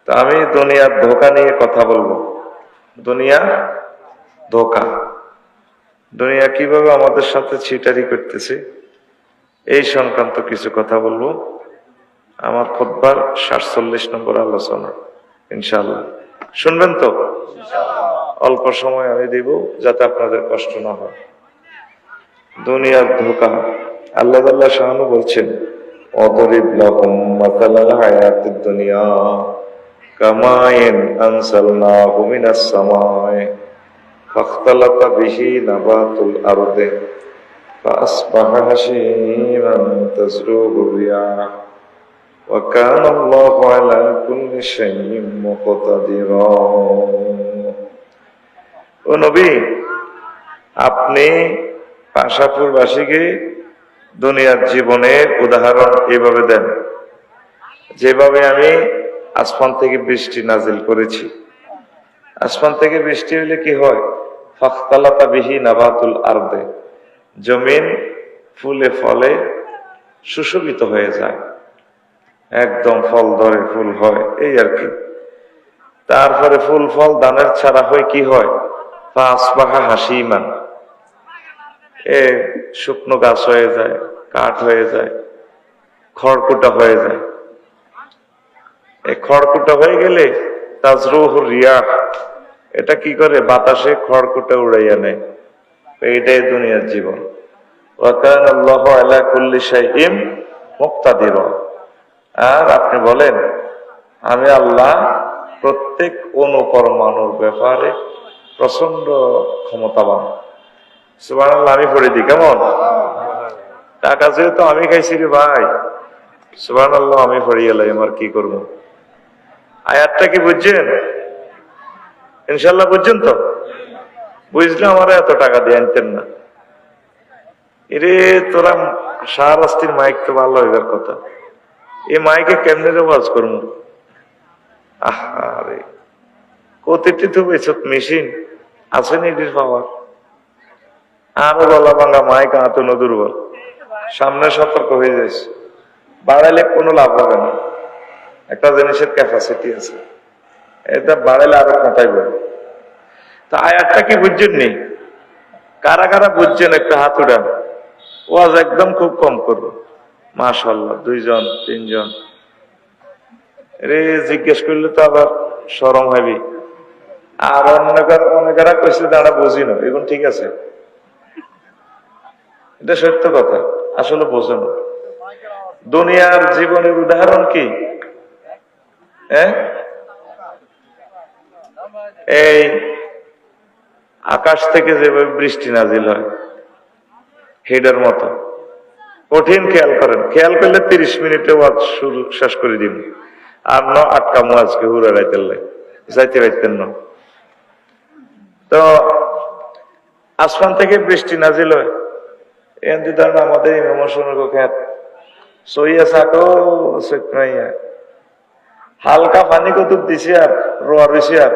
তা আমি দুনিয়ার ধোঁকা নিয়ে কথা বলবো। দুনিয়া ধোঁকা, দুনিয়া কিভাবে আমাদের সাথে ছিটারি করতেছে এই সংক্রান্ত কিছু কথা বলবো। আমার খুতবার 47 নম্বর আলোচনা, ইনশাআল্লাহ শুনবেন তো? অল্প সময় আমি দিব যাতে আপনাদের কষ্ট না হয়। দুনিয়ার ধোঁকা। আল্লাহ তাআলা শানু বলছেন, অদরিব লাহুম মাসালাল হায়াতিদ দুনিয়া কামাইন আনসালনাহু মিনাস সামাই ফাখতালাতা বিহি নাবাতুল আরদি ফাআসবাহা হাশীমান তাজরুহু রিয়াহ ওয়া কানা আল্লাহু আলা কুল্লি শাইইন মুকতাদিরা। ও নবী, আপনি পাশাপুরবাসীকে দুনিয়ার জীবনের উদাহরণ এইভাবে দেন, যেভাবে আমি আসমান থেকে বৃষ্টি নাজিল করেছি। আসমান থেকে বৃষ্টি হলে কি হয়? ফাখতালাতা বিহি নাবাতুল আরদে, জমিন ফুলে ফলে সুশোভিত হয়ে যায়, একদম ফল ধরে ফুল হয়, এই আর কি। তারপরে ফুল ফল দানের ছাড়া হয় কি হয়? ফাসবাহা হাসিমান, শুকনো গাছ হয়ে যায়, কাঠ হয়ে যায়, খড়কুটা হয়ে যায়। এই খড়কুটা হয়ে গেলে তাজরুহু রিয়াহ, এটা কি করে? বাতাসে খড়কুটা উড়াইয়া নেয়। এইটাই দুনিয়ার জীবন। ওয়া কানা আল্লাহু আলা কুল্লি শাইইন মুকতাদির। আর আপনি বলেন, আমি আল্লাহ প্রত্যেক অনুপরমাণুর ব্যাপারে প্রচন্ড ক্ষমতাবান। সুবহানাল্লাহ, আমি পড়ে দিই কেমন? টাকা যেহেতু আমি খাইছি রে ভাই, সুবহানাল্লাহ আমি পড়ে গেলাই, আমার কি করবো? আয়াতটা কি বুঝছেন? ইনশাল্লাহ বুঝছেন তো? বুঝলে আমার এত টাকা দিয়ে আনতেন না। এরে তোরা শাহরাস্তির মাইক তো ভালো হইবার কথা, এই মাইকে কেমনে রেওয়াজ করবো? আরে কতটি তো বেছত মেশিন আছে এটির পাওয়ার। আরো গলা ভাঙা মাইক আতো দুর্বল, সামনে সতর্ক হয়ে যাচ্ছে। বাড়াইলে কোনো লাভ হবে না, একটা জিনিসের ক্যাপাসিটি আছে, এটা বাড়াইলে আরো কাঁটাইবে। তা আয়াতটা কি বুঝছেন নি? কারা কারা বুঝছেন একটা হাত উঠান। ওয়াজ একদম খুব কম করবো। মাশাআল্লাহ, 2 জন 3 জন। রে জিজ্ঞেস করলে তো আবার শরম হইবি। আর অনেকেরা কইছে তারা বুঝি না, এখন ঠিক আছে, এটা সত্য কথা, আসলে বোঝে না। দুনিয়ার জীবনের উদাহরণ কি? এই আকাশ থেকে যেভাবে বৃষ্টি নাজিল হয় হেডের মতো কঠিন। খেয়াল করেন, খেয়াল করলে 30 মিনিটে ওয়াজ শুরু শেষ করে দিব। আর ন আটকামো আজকে হুড়া রাইতেলে যাইতে পারতেন না। তো আসমান থেকে বৃষ্টি নাজিল হয়, এমনি ধরেন আমাদের ইমাম হোসেনের খেত সইয়া সাকো সেকমাইয়া হালকা পানি কত দিছে আর রোয়া রয়েছে, আর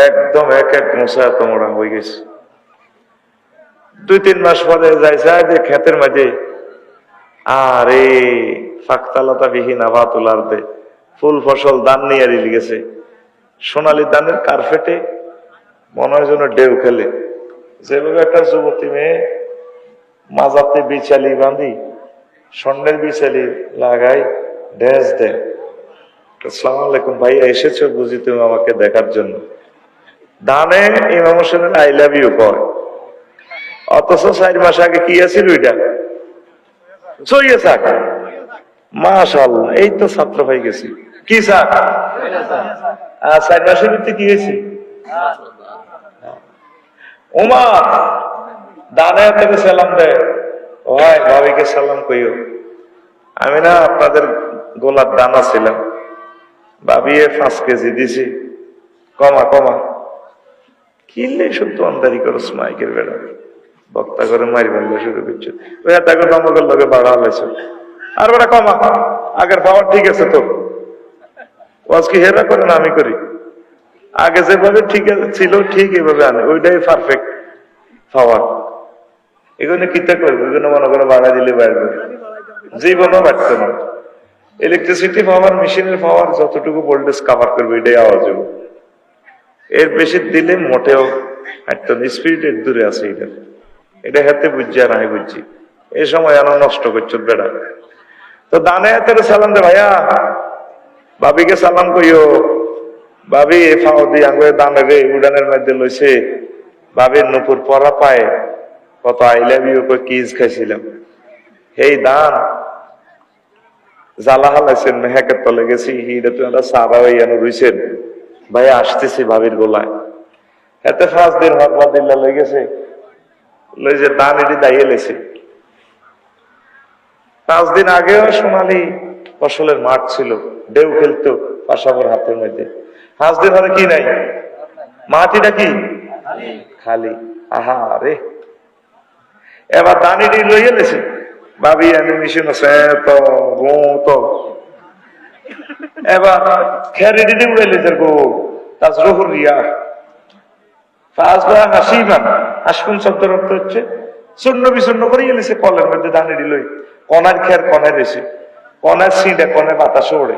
একদম এক এক মশা এত মোড়া হয়ে গেছে। 2-3 মাস পরে যাইছে যে ক্ষেতের মাঝে, আর এই ফাঁকতালতা বিহীন আবাদ তোলার দে ফুল ফসল ধান নিয়ে রিলি গেছে। সোনালী ধানের কার্পেটে মনে হয় যেন ঢেউ খেলে। যেভাবে একটা যুবতী মেয়ে মাজাতে বিচালি বাঁধি, স্বর্ণের বিচালি লাগাই ড্যাস দেয়, আসসালামু আলাইকুম ভাইয়া এসেছো বুঝি তুমি আমাকে দেখার জন্য। ধানে ইমাম হোসেনের আই লাভ ইউ কয়, অথচ 4 মাস আগে কি আছিল ওইটা? সইয়া শাক। মাশাআল্লাহ, এই তো ছাত্র হয়ে গেছি। কি শাক? আর 4 মাসের ভিতরে কি হয়েছে? ওমা দানে থেকে সালাম দেয়, ভাই ভাবিকে সালাম কইও, আমি না আপনাদের গোলার দানা ছিলাম, ভাবিয়ে 5 কেজি দিছি, কমা কমা। কিনলে শুধু আমদারি করো মাইকের বেড়া, বক্তা করে মারি ফেললে শুরু করছে। ওই তাকে দমকের লোকে বাড়া হয়েছে, আর বেড়া কমা, আগের পাওয়ার ঠিক আছে তো। আজকে হেরা করে না আমি করি, আগে যেভাবে ঠিক ছিল ঠিক এইভাবে আনে, ওইটাই পারফেক্ট পাওয়ার। এগুলো কিতা করবে, এগুলো মনে করে বাড়া দিলে বাড়বে, জীবনও বাড়তো না। ইলেকট্রিসিটি পাওয়ার, মেশিনের পাওয়ার যতটুকু ভোল্টেজ কাভার করবে এটাই আওয়াজ হবে। এর বেশি দিলে মোটেও একদম স্পিড এর দূরে আছে। এটা হাতে বুঝছি আর আমি বুঝছি, এই সময় আরো নষ্ট করছো বেড়া। তো দানে হাতের সালাম দে ভাইয়া, ভাবিকে সালাম কইও, ভাবি ফাও দি আঙ্গুলে দানে রে উড়ানের মধ্যে লইছে, ভাবির নুপুর পরা পায় কত আই লাভ ইউ কই কিস খাইছিলাম। এই দান জ্বালা হালাইছেন, মেহাকের তলে গেছি, হিটা তুই আমরা সারা হইয়ানো রইছেন, ভাই আসতেছি ভাবির গোলায়। এতে 5 দিন হরবা দিল্লা লই গেছে, লই যে দান এটি দাইয়ে লেছে। 5 দিন আগেও সোনালি ফসলের মাঠ ছিল, ঢেউ খেলতো পাশাবর হাতের মধ্যে। 5 দিন ধরে কি নাই, মাটিটা কি খালি। আহা রে, এবার দানিটি লইয়ে লেছে, ভাবি আমি মিশন আছে তো তো এবার খেয়ারি উড়ে লেছে গো তাজ রহুর রিয়া। হাসি মান হাসকুন শব্দ রক্ত হচ্ছে, শূন্য বিশূন্য করে এলেছে কলের মধ্যে দানিটি লই, কনার খেয়ার কনায় রয়েছে, কনার সিঁড়ে কনে বাতাসে ওড়ে।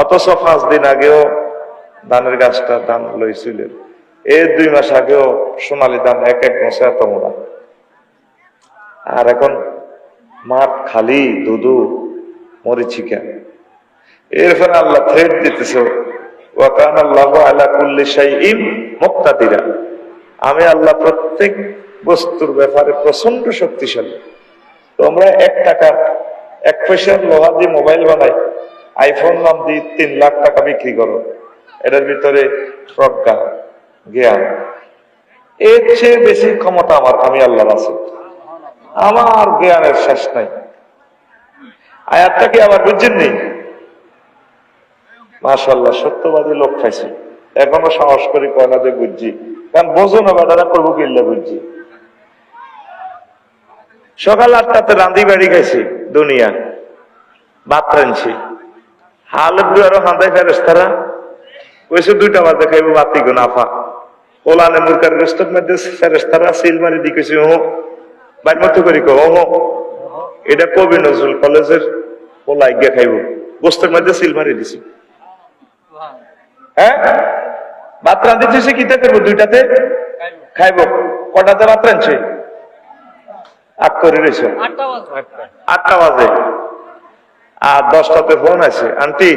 অথচ 5 দিন আগেও ধানের গাছটা ধান লইছিলেন, এর 2 মাস আগেও সোনালী ধান এক গোছা এত মোড়া। আর এখন মাঠ খালি, দুধু মরিচিকা। এরপরে আল্লাহ থ্রেট দিতেছে, ওয়াকান আল্লাহু আলা কুল্লি শাইইন মুক্তাদিরা, আমি আল্লাহ প্রত্যেক বস্তুর ব্যাপারে প্রচন্ড শক্তিশালী। তোমরা 1 টাকা 1 পয়সার লোহা দিয়ে মোবাইল বানাই, আইফোন নাম দিয়ে 3 লাখ টাকা বিক্রি করো, এটার ভিতরে প্রজ্ঞা জ্ঞান, এর চেয়ে বেশি ক্ষমতা আমি আল্লাহর আছে, আমার জ্ঞানের শেষ নাই। আয়াতটা কি আবার বুঝছেন নি? মাশাআল্লাহ, সত্যবাদী লোক পাইছি, এখনো সাহস করি কয়নাতে বুঝছি, কারণ বোঝো না বেটারা করবো কিল্লা বুঝছি। সকাল 8টাতে রাঁধি বাড়ি গেছি, দুনিয়া ভাত রাঁধছি, হালত আরো হাঁদাই ফেরেস্তারা কইছে 2টা বাজে খাইবো বাতি গো নাফা, ওলানে মুরকার গোস্তর মধ্যে ফেরেস্তারা সিল মারি দি কইছে ও বাইর মতো করি কো ও এটা কবি নজরুল কলেজের ওলাই গিয়া খাইবো, গোস্তের মধ্যে সিল মারি দিছি। হ্যাঁ, ভাত রাঁধিতেছে কিতে করবো, 2টাতে খাইবো। কটাতে ভাত রাঁধছে? 8 করে রয়েছে, 8টা বাজে। আর 10টাতে ফোন আছে, আন্টি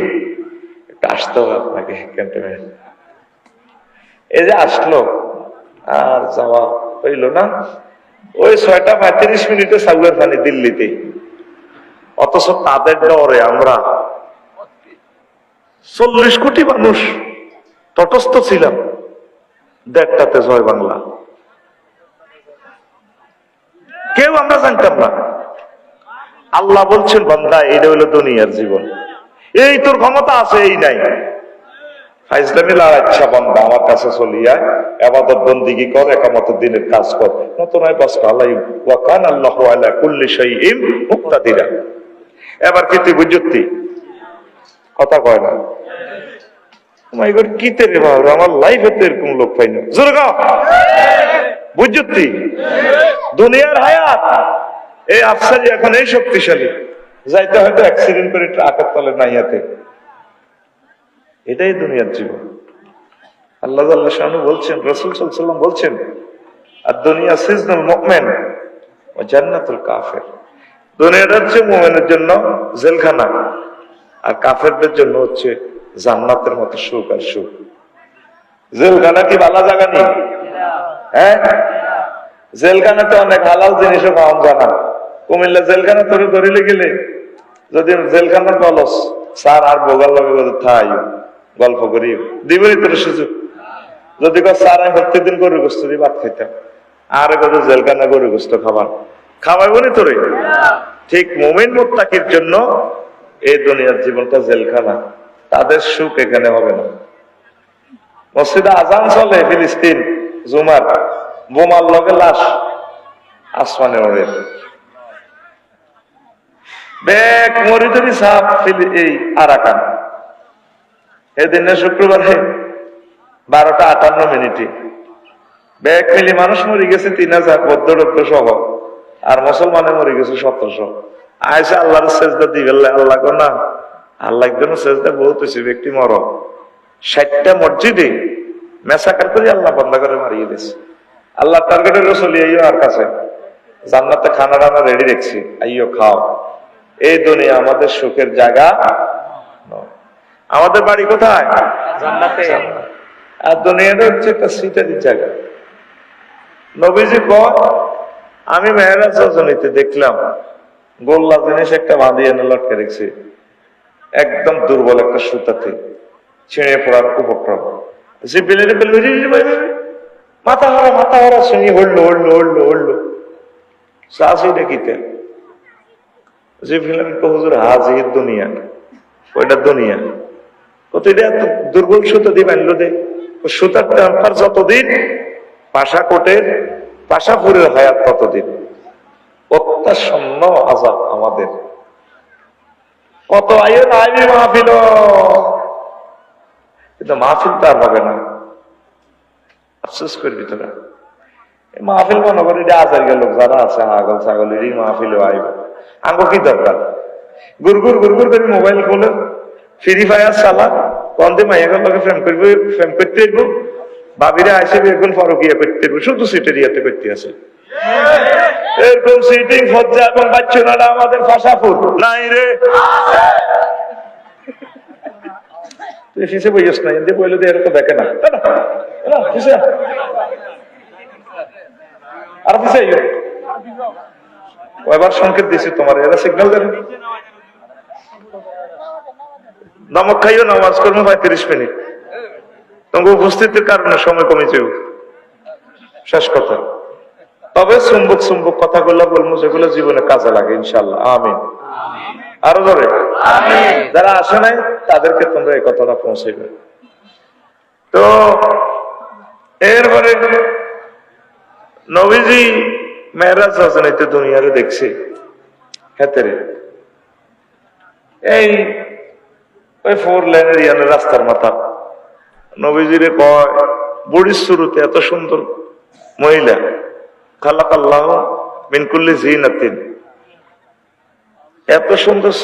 একটা আসতে হবে আপনাকে ক্যান্টনমেন্ট। এই যে আসলো, আর যাওয়া হইল না। ওই 6টা 35 মিনিটে সাউয়ার পানি দিল্লিতে, অথচ তাদের ডরে আমরা 40 কোটি মানুষ তটস্থ ছিলাম। 1:30টাতে জয় বাংলা, কেউ আমরা জানতাম না। আল্লাহ বলছেন বান্দা এটা হইলো দুনিয়ার জীবন, এই তোর ক্ষমতা আছে এই নাই, ফাইজলামি আচ্ছা বান্দা আমার কাছে চলিয়া ইবাদত বন্দেগী কর, একামতের দিনের কাজ কর, নতুনই বাস আল্লাহ ওয়া কান আল্লাহু আলা কুল্লি শাইইন মুক্তাদিরা। এবার কি তুই বুঝতি কথা কয় না? কি তেরে বাবা, আমার লাইফে তো এরকম লোক পাইনি। জোরে গাও বুঝতি, দুনিয়ার হায়াত এই আফসারি এখন এই শক্তিশালী, যাইতে হয়তো অ্যাক্সিডেন্ট করে ট্রাকের তলে নাইয়াতে। এটাই দুনিয়ার জীবন। আল্লাহ শানু বলছেন, রাসূল সাল্লাল্লাহু আলাইহি ওয়াসাল্লাম বলছেন, আর দুনিয়া সিজনুল মুমিন ওয়া জান্নাতুল কাফির, দুনিয়াটা হচ্ছে মুমিনের জন্য জেলখানা, আর কাফেরদের জন্য হচ্ছে জান্নাতের মতো সুখ আর সুখ। জেলখানা কি ভালো জায়গা নেই? হ্যাঁ, জেলখানাতে অনেক হালাল জিনিসও পাওয়া যায় না। কুমিল্লা জেলখানা তোরে ধরিলে গেলে যদি জেলখানা বলস স্যার আর বোগাল লগে থাই গল্প করি দিবনি তোর সুযোগ। যদি স্যার আমি প্রত্যেকদিন গরু গোস্ত দিয়ে ভাত খাইতাম, আর কত জেলখানা গরু গোস্ত খাওয়াইবনি তোরে। ঠিক মুমিন মুত্তাকির জন্য এই দুনিয়ার জীবনটা জেলখানা, তাদের সুখ এখানে হবে না। মসজিদে আজান চলে ফিলিস্তিন জুমার, বোমার লগে লাশ আসমানে ওড়ে, ব্যাগ মরিদুরি সাপ এই আরাকান। এদিনে শুক্রবারে 12টা 58 ব্যাগ মিলি মানুষ মরে গেছে 3000 বৌদ্ধ সহ, আর মুসলমানে মরে গেছে 1700। আয়সা আল্লাহর সেজদা দিবে, আল্লাহ কো না, আল্লাহ একজন সেজদা বহুত হয়েছে, ব্যক্তি মর 60টা মসজিদে মেসাকার করে আল্লাহ বন্ধ করে মারিয়ে দিয়েছে। আল্লাহ টার্গেট হলো চলে আইও আর কাছে, জান্নাতে খানা রান্না রেডি দেখছি, আইও খাও। এই দুনিয়া আমাদের সুখের জায়গা নয়। আমাদের বাড়ি কোথায়? জান্নাতে। আর দুনিয়াটা হচ্ছে একটা সিটারির জায়গা। নবীজি কয়, আমি মেহরাজ রজনীতে দেখলাম গোল্লা জিনিস একটা বাঁধিয়ে এনে লটকে রেখেছে, একদম দুর্বল একটা সুতাতে, ছিঁড়ে পড়ার উপক্রম। মাথা হারা শুনি হড়লো চাষি দেখিতে যে ফিল্ম হুজুর হাজির দুনিয়া, ওইটা দুনিয়া কতটা দুর্বল সুতা দিয়ে বাঁধলো দে। সুতার টেম্পার যতদিন, পাশা কোটের পাশাপুরের হায়াত ততদিন। অত্যাসন্ন আযাব আমাদের। কত আইন আইবি মাহফিল, কিন্তু মাহফিল তো আর হবে না। আফসোস করবি তোরা, মাহফিল মনে করি আজারিয়া লোক যারা আছে হাগল ছাগল এরই মাহফিলও আইব। আঙ্গ কি দরকার? গুরগুর করে মোবাইল খোলে, ফ্রি ফায়ার চালা, কন্দে মাইয়াগের লোকে ফ্রেম করতে হইব, ভাবিরা আসে বেগুন ফরকিয়া করতে হইব, শুধু সিটের ইয়াতে করতে আছে। এরকম সিটিং ফজ্জা এবং বাচ্চারা আমাদের ফাঁসাফুর নাই রে। তুই ফিসে বইস না, এতে বইলে দিয়ে এরকম দেখে না। আর ফিসে এবার সংকেত দিছি তোমার, এরা সিগন্যাল দেন। নমক খাইও, নামাজ করবো 35 মিনিট, তোমাকে উপস্থিতির কারণে সময় কমেছে। শেষ কথা, তবে চুম্বক কথাগুলো বলবো যেগুলো জীবনে কাজে লাগে ইনশাল্লাহ। আমিন। আরো ধরে যারা আসে নাই তাদেরকে তোমরা এই কথাটা পৌঁছাইবে। তো এরপরে নবীজি মেরাজ রজনীতে দুনিয়ারে দেখছি হেতেরে, এই ওই 4 লেনের ইয়ানের রাস্তার মাথা নবীজিরে কয়, বুড়ির শুরুতে এত সুন্দর মহিলা, খালাকাল্লাহু মিন কুল্লি জিনাতিন, এত সুন্দর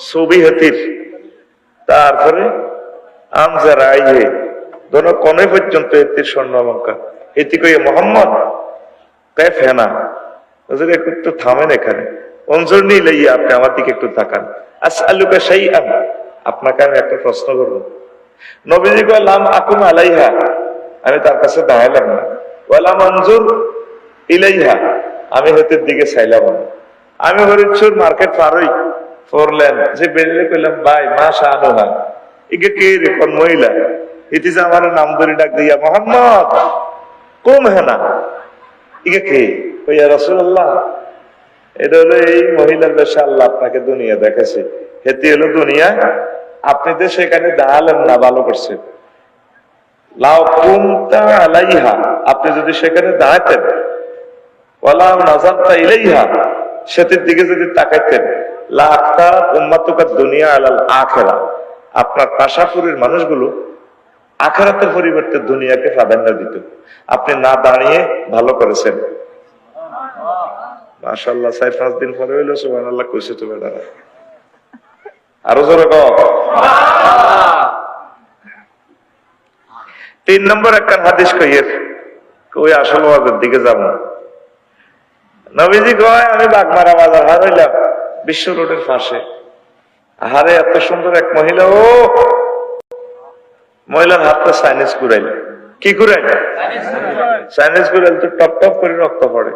ছবি হাতির, তারপরে আমজারা আইয়ে দোনো কোণে পর্যন্ত এতির স্বর্ণ অলঙ্কার। এটি কইয়ে মোহাম্মদ কাইফ হেনা, একটু থামেন এখানে, অঞ্জর নিলে আপনি আমার দিকে একটু তাকান। আসআলুকা শাইআন, আপনাকে আমি একটা প্রশ্ন করবো। নবীজি কয়, লাম আকুম আলাইহা, আমি তার কাছে দাঁড়াইলাম না। ওয়ালাম আনজুর ইলাইহা, আমি হেতের দিকে চাইলাম না। আমি হরিচুর মার্কেট পারই 4 লেন যে বেরিয়ে কইলাম, ভাই মাশা আনুহা, ইকে কে রে, কোন মহিলা? ইতি যে আমার নাম ধরে ডাক দিয়া, মোহাম্মদ কুম হেনা, ইকে কে? ইয়া রাসূলুল্লাহ, এটা হলো এই মহিলার বেশে আল্লাহ আপনাকে দুনিয়া দেখাছে, হেতি হলো দুনিয়া, আপনি তো সেখানে দাঁড়ালেন না, ভালো করছেন। লাউ কুমতা আলাইহা, আপনি যদি সেখানে দাঁড়াতেন, ওয়ালা নাযারতা ইলাইহা, সেটির দিকে যদি তাকাইতেন, লা আখতা উম্মাতুকা দুনিয়া আলাল আখিরা, আপনার পাশাপুরের মানুষগুলো আখিরাতের পরিবর্তে দুনিয়াকে প্রাধান্য দিত। আপনি না দাঁড়িয়ে ভালো করেছেন। মাশাআল্লাহ, 4-5 দিন পরে হইলো সুবহানাল্লাহ কইছে তো বেটারা। আরো জোরে কও। 3 নম্বর একটা হাদিস কইয়ের, কই আসল ওয়াজের দিকে যাব। নবীজি কয়, আমি বাগমারা বাজার হার হইলাম বিশ্ব রোডের পাশে, হারে এত সুন্দর এক মহিলা, ও মহিলার হাতটা চাইনিজ ঘুরাইল। কি ঘুরাইল? চাইনিজ ঘুরাইল তো টপ টপ করে রক্ত পড়ে।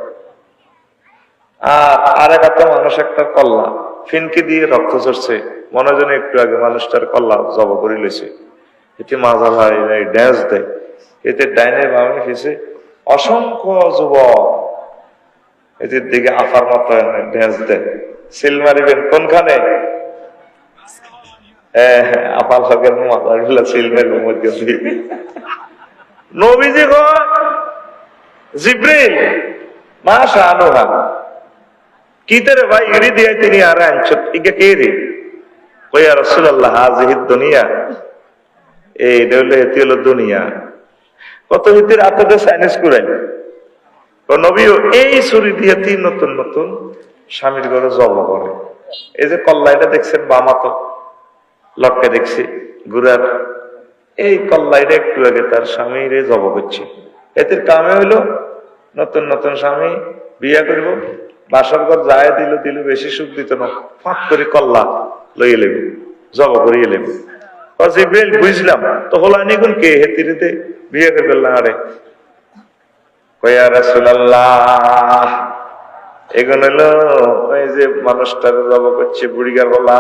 আর এক হাতে মানুষ একটা কল্লা ফিনকি দিয়ে রক্ত ঝরছে, মনে যেন একটু আগে মানুষটার কল্লা জব করে লইছে। এতে মাজা ভাই ড্যান্স দেয়, এতে ডাইনে বামে ফিসে অসংখ্য যুবক এদের দিকে আফার মতো ড্যান্স দেয়। সিল মারিবেন কোনখানে? আপার সকের মাথা সিল মারবেন মধ্যে। নবীজি কয়, জিব্রিল মাশা আনুহা, কি তেরে ভাই ইড়ি দিয়ে তিনি আর আনছত, ইকে কে রে? কই ইয়া রাসূলুল্লাহ, হাযিহিদ দুনিয়া, এই হলো এটি হলো দুনিয়া। কত হিতের আততে চাইনিজ কুরাই। নবীও এই ছুরি দিয়ে নতুন নতুন স্বামীর ঘরে জব করে। এই যে কল্লাইটা দেখছেন বামাতো লটকে দেখছি গুড়ার, এই কল্লাইটা একটু আগে তার স্বামীরে জব করছে। এতে কামে হইলো নতুন নতুন স্বামী বিয়া করব, বাসর ঘর যায় দিল দিল, বেশি সুখ দিত না, ফাঁক করে কল্লা লইয়ে লেব, জব করিয়ে লেব। বুঝলাম তো হলানি কোন কে হেতিরিতে বিয়ে করে ফেললাম। আরে কয়া রাসূলুল্লাহ, এগুলো হলো ওই যে মানুষটার জব করছে বুড়িগার বলা।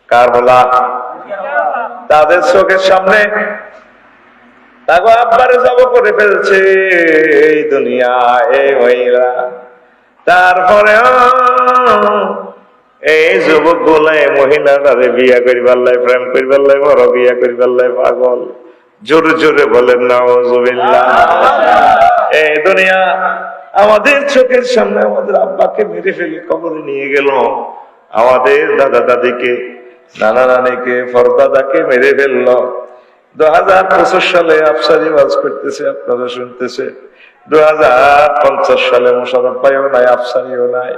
কার বলা? তাদের চোখের সামনে তাকে আব্বারে জব করে ফেলছে এই দুনিয়া এই মহিলা। তারপরে এই যুবক গুলাই মহিলাটারে বিয়া করিবার লাই, প্রেম করিবার লাই, বড় বিয়া করিবার লাই পাগল। জোরে জোরে বলেন নাউজুবিল্লাহ। এই দুনিয়া আমাদের চোখের সামনে আমাদের আব্বাকে মেরে ফেলে কবরে নিয়ে গেল, আমাদের দাদা দাদিকে, নানা নানিকে, ফরদাদাকে মেরে ফেললো। 2025 সালে আফসারি ওয়াজ করতেছে, আপনারা শুনতেছে। 2050 সালে মোশাররফ ভাইও নাই, আফসারিও নাই,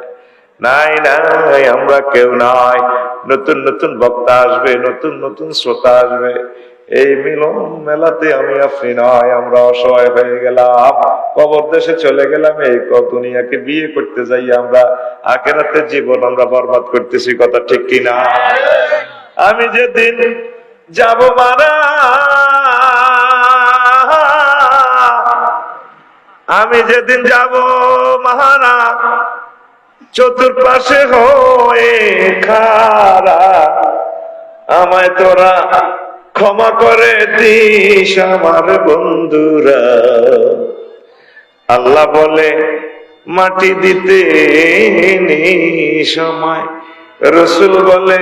নাই নাই, আমরা কেউ নাই। নতুন নতুন বক্তা আসবে, নতুন নতুন শ্রোতা আসবে। এই মিলন মেলাতে আমি আপনি নয়, আমরা অসহায় হয়ে গেলাম, কবর দেশে চলে গেলাম। এই দুনিয়াকে বিয়ে করতে যাই আমরা আখিরাতের জীবন আমরা বরবাদ করতেছি। কথা ঠিক কিনা? আমি যেদিন যাব মারা, আমি যেদিন যাব মারা, চতুর্পাশে হয়ে খারা, আমায় তোরা ক্ষমা করে দিস আমার বন্ধুরা। আল্লাহ বলে মাটি দিতে সময়, রসুল বলে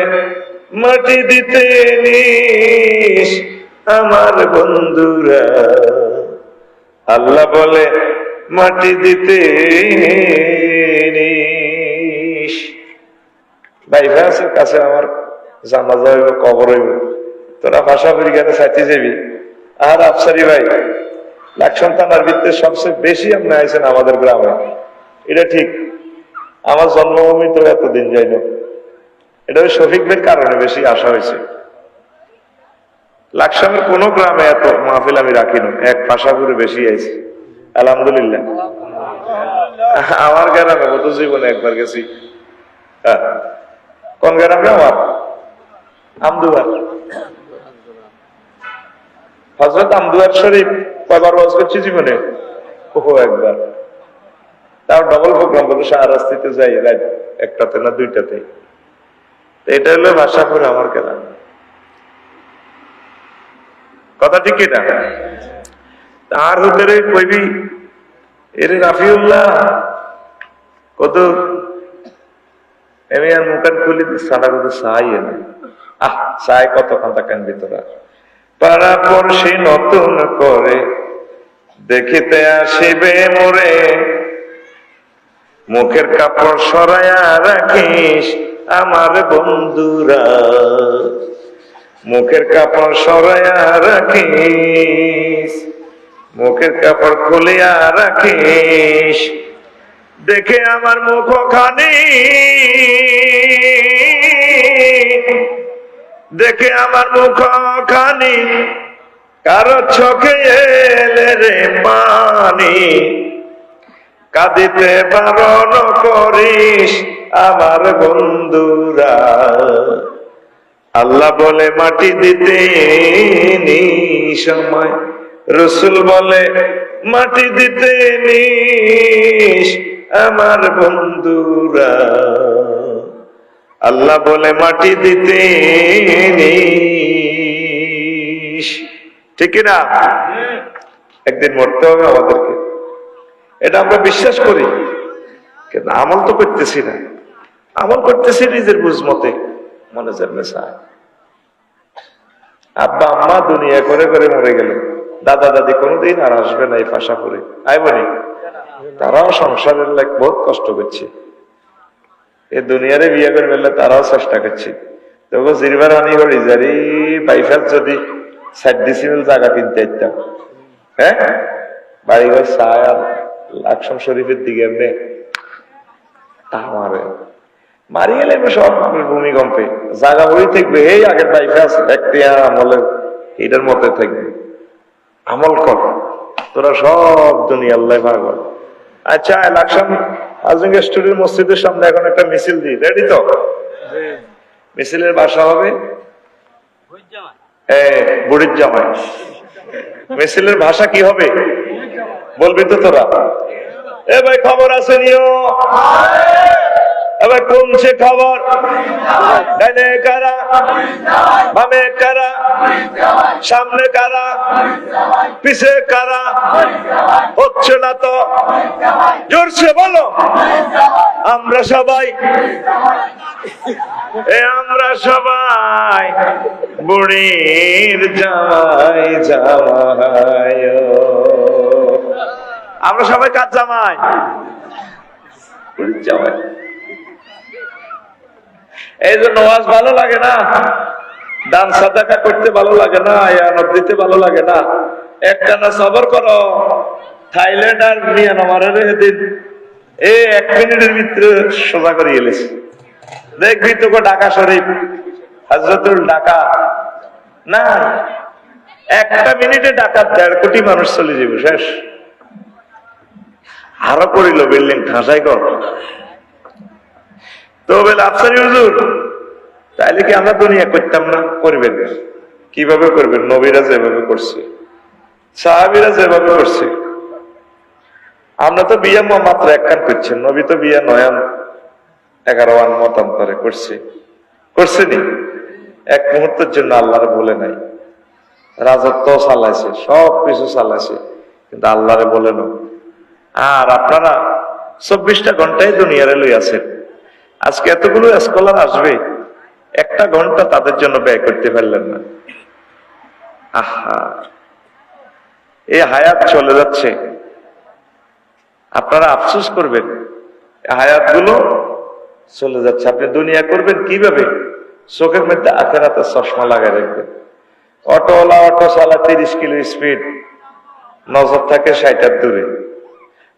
মাটি দিতে নিস আমার বন্ধুরা। আল্লাহ বলে মাটি দিতে নিস। ভাই ভাইয়ের কাছে আমার জানাজা হইব, কবর হইব, তোরা ভাষা পরীক্ষাতে চাইতে যাবি। আর আফসারি ভাই, লাকসাম থানার ভিতরে সবচেয়ে বেশি আপনি আইছেন আমাদের গ্রামে, এটা ঠিক। আমার জন্মভূমি তো এতদিন যাইল, এটা ওই শফিক ভাইয়ের কারণে বেশি আসা হয়েছে। লাকসামের কোন গ্রামে এত মাহফিল আমি রাখিনি, এক ভাষাপুরে বেশি আইছে আলহামদুলিল্লাহ। আমার গ্রামে কত জীবনে একবার গেছি। কোন গ্রামে? আমার আমদুয়ার, হযরত আমদুয়ার শরীফ কয়বার ওয়াজ করছি জীবনে? ওহো, একবার। তাও ডবল প্রোগ্রাম বলে শাহরাস্তিতে যাই রাত 1টাতে না 2টাতে। এটা হলো ভাষাপুর আমার গ্রাম। কথা ঠিক না? তার ভিতরে কইবি এরে রাফিউল্লাহ কত আমি আর মুখান খুলি সারা কত চাই না। চাই কতক্ষণ থাকেন ভিতরে। পাড়া পড়শি নতুন করে দেখিতে আসিবে মোরে, মুখের কাপড় সরাইয়া রাখিস আমার বন্ধুরা। মুখের কাপড় সরাইয়া রাখিস, মুখের কাপড় খুলিয়া রাখিস। দেখে আমার মুখখানি, দেখে আমার মুখখানি, কারো চোখে এলে রে পানি। কাঁদিতে বারণ করিস আমার বন্ধুরা। আল্লাহ বলে মাটি দিতে নি সময়, রসুল বলে মাটি দিতে নিস আমার বন্ধুরা। আল্লাহ বলে মাটি দিতে নিস। ঠিক না? একদিন মরতে হবে আমাদেরকে, এটা আমরা বিশ্বাস করি, কিন্তু আমল তো করতেছি না। আমল করতেছি নিজের বুঝ মতে, মনে জন্মে চায়। আব্বা আম্মা দুনিয়া করে করে মরে গেল, দাদা দাদি কোনোদিন আর আসবে না এই পাশাপুরে, আইবনি। তারাও সংসারের লাইক বহুত কষ্ট করছে, এই দুনিয়ারে বিয়ে করে ফেললে তারাও চেষ্টা করছে। তবু জিরবার আনি করি যারি বাইফার যদি 60 ডিসিমেল জায়গা কিনতে ইচ্ছাম, হ্যাঁ বাড়িঘর চায় আর লাকসাম শরীফের দিকে এমনি আমারে মারি গেলে সব মানুষ ভূমিকম্পে জায়গা হয়ে থাকবে, এই আগের লাইফে আছে একটি আমলের এটার মতে থাকবে। আমল কর, তোরা সব দুনিয়া আল্লাহ পাগল। আচ্ছা, ইলেকশন আজকে স্টুডিও মসজিদের সামনে এখন একটা মিছিল দিই, রেডি তো? মিছিলের ভাষা হবে বুড়ির জামাই। মিছিলের ভাষা কি হবে বলবি তো তোরা? এ ভাই খবর আছে নিও, এবার কমছে খবর, ডাইনে কারা, বামে কারা, সামনে কারা, পিছে কারা, হচ্ছে না তো জোরছে বলো। আমরা সবাই আমরা সবাই বুড়ির জামাই জামাই। আমরা সবাই কার জামাই? বুড়ির জামাই। এই জন্য ওয়াজ ভালো লাগে না, দান সাদাকা করতে ভালো লাগে না, ইয়ানত দিতে ভালো লাগে না। একটানা সবর করো। থাইল্যান্ড আর মিয়ানমারের দিন এই 1 মিনিটের ভিতরে সোজা করে এলেছে। দেখবি তোকে ঢাকা শরীফ, হযরতুল ঢাকা না, 1 মিনিটে ঢাকা 1.5 কোটি মানুষ চলে যাবে, শেষ। আরো করিল বিল্ডিং ঠাসাই কর। তো বলে আফসারি হুজুর, তাইলে কি আমরা দুনিয়া করতাম না? করবেন। কিভাবে করবেন? নবীরা যেভাবে করছে, সাহাবীরা যেভাবে করছে। আমরা তো বিয়া মাত্র 1 কান করছেন, নবী তো বিয়া 9 11 মতান্তরে করছে। করছেনি? 1 মুহূর্তের জন্য আল্লাহরে বলে নাই। রাজত্ব চালাইছে, সব কিছু চালাইছে, কিন্তু আল্লাহরে বলে না। আর আপনারা 24টা ঘন্টায় দুনিয়ারে লই আছেন। আজকে এতগুলো স্কলার আসবে, 1টা ঘন্টা তাদের জন্য ব্যয় করতে পারলেন না। আহা, এই হায়াত চলে যাচ্ছে, আপনারা আফসোস করবেন। হায়াত গুলো চলে যাচ্ছে। আপনি দুনিয়া করবেন কিভাবে? চোখের মধ্যে আখেরাতের চশমা লাগাই রাখবেন। অটোওয়ালা অটো চালা 30 কিলো স্পিড, নজর থাকে 60 দূরে।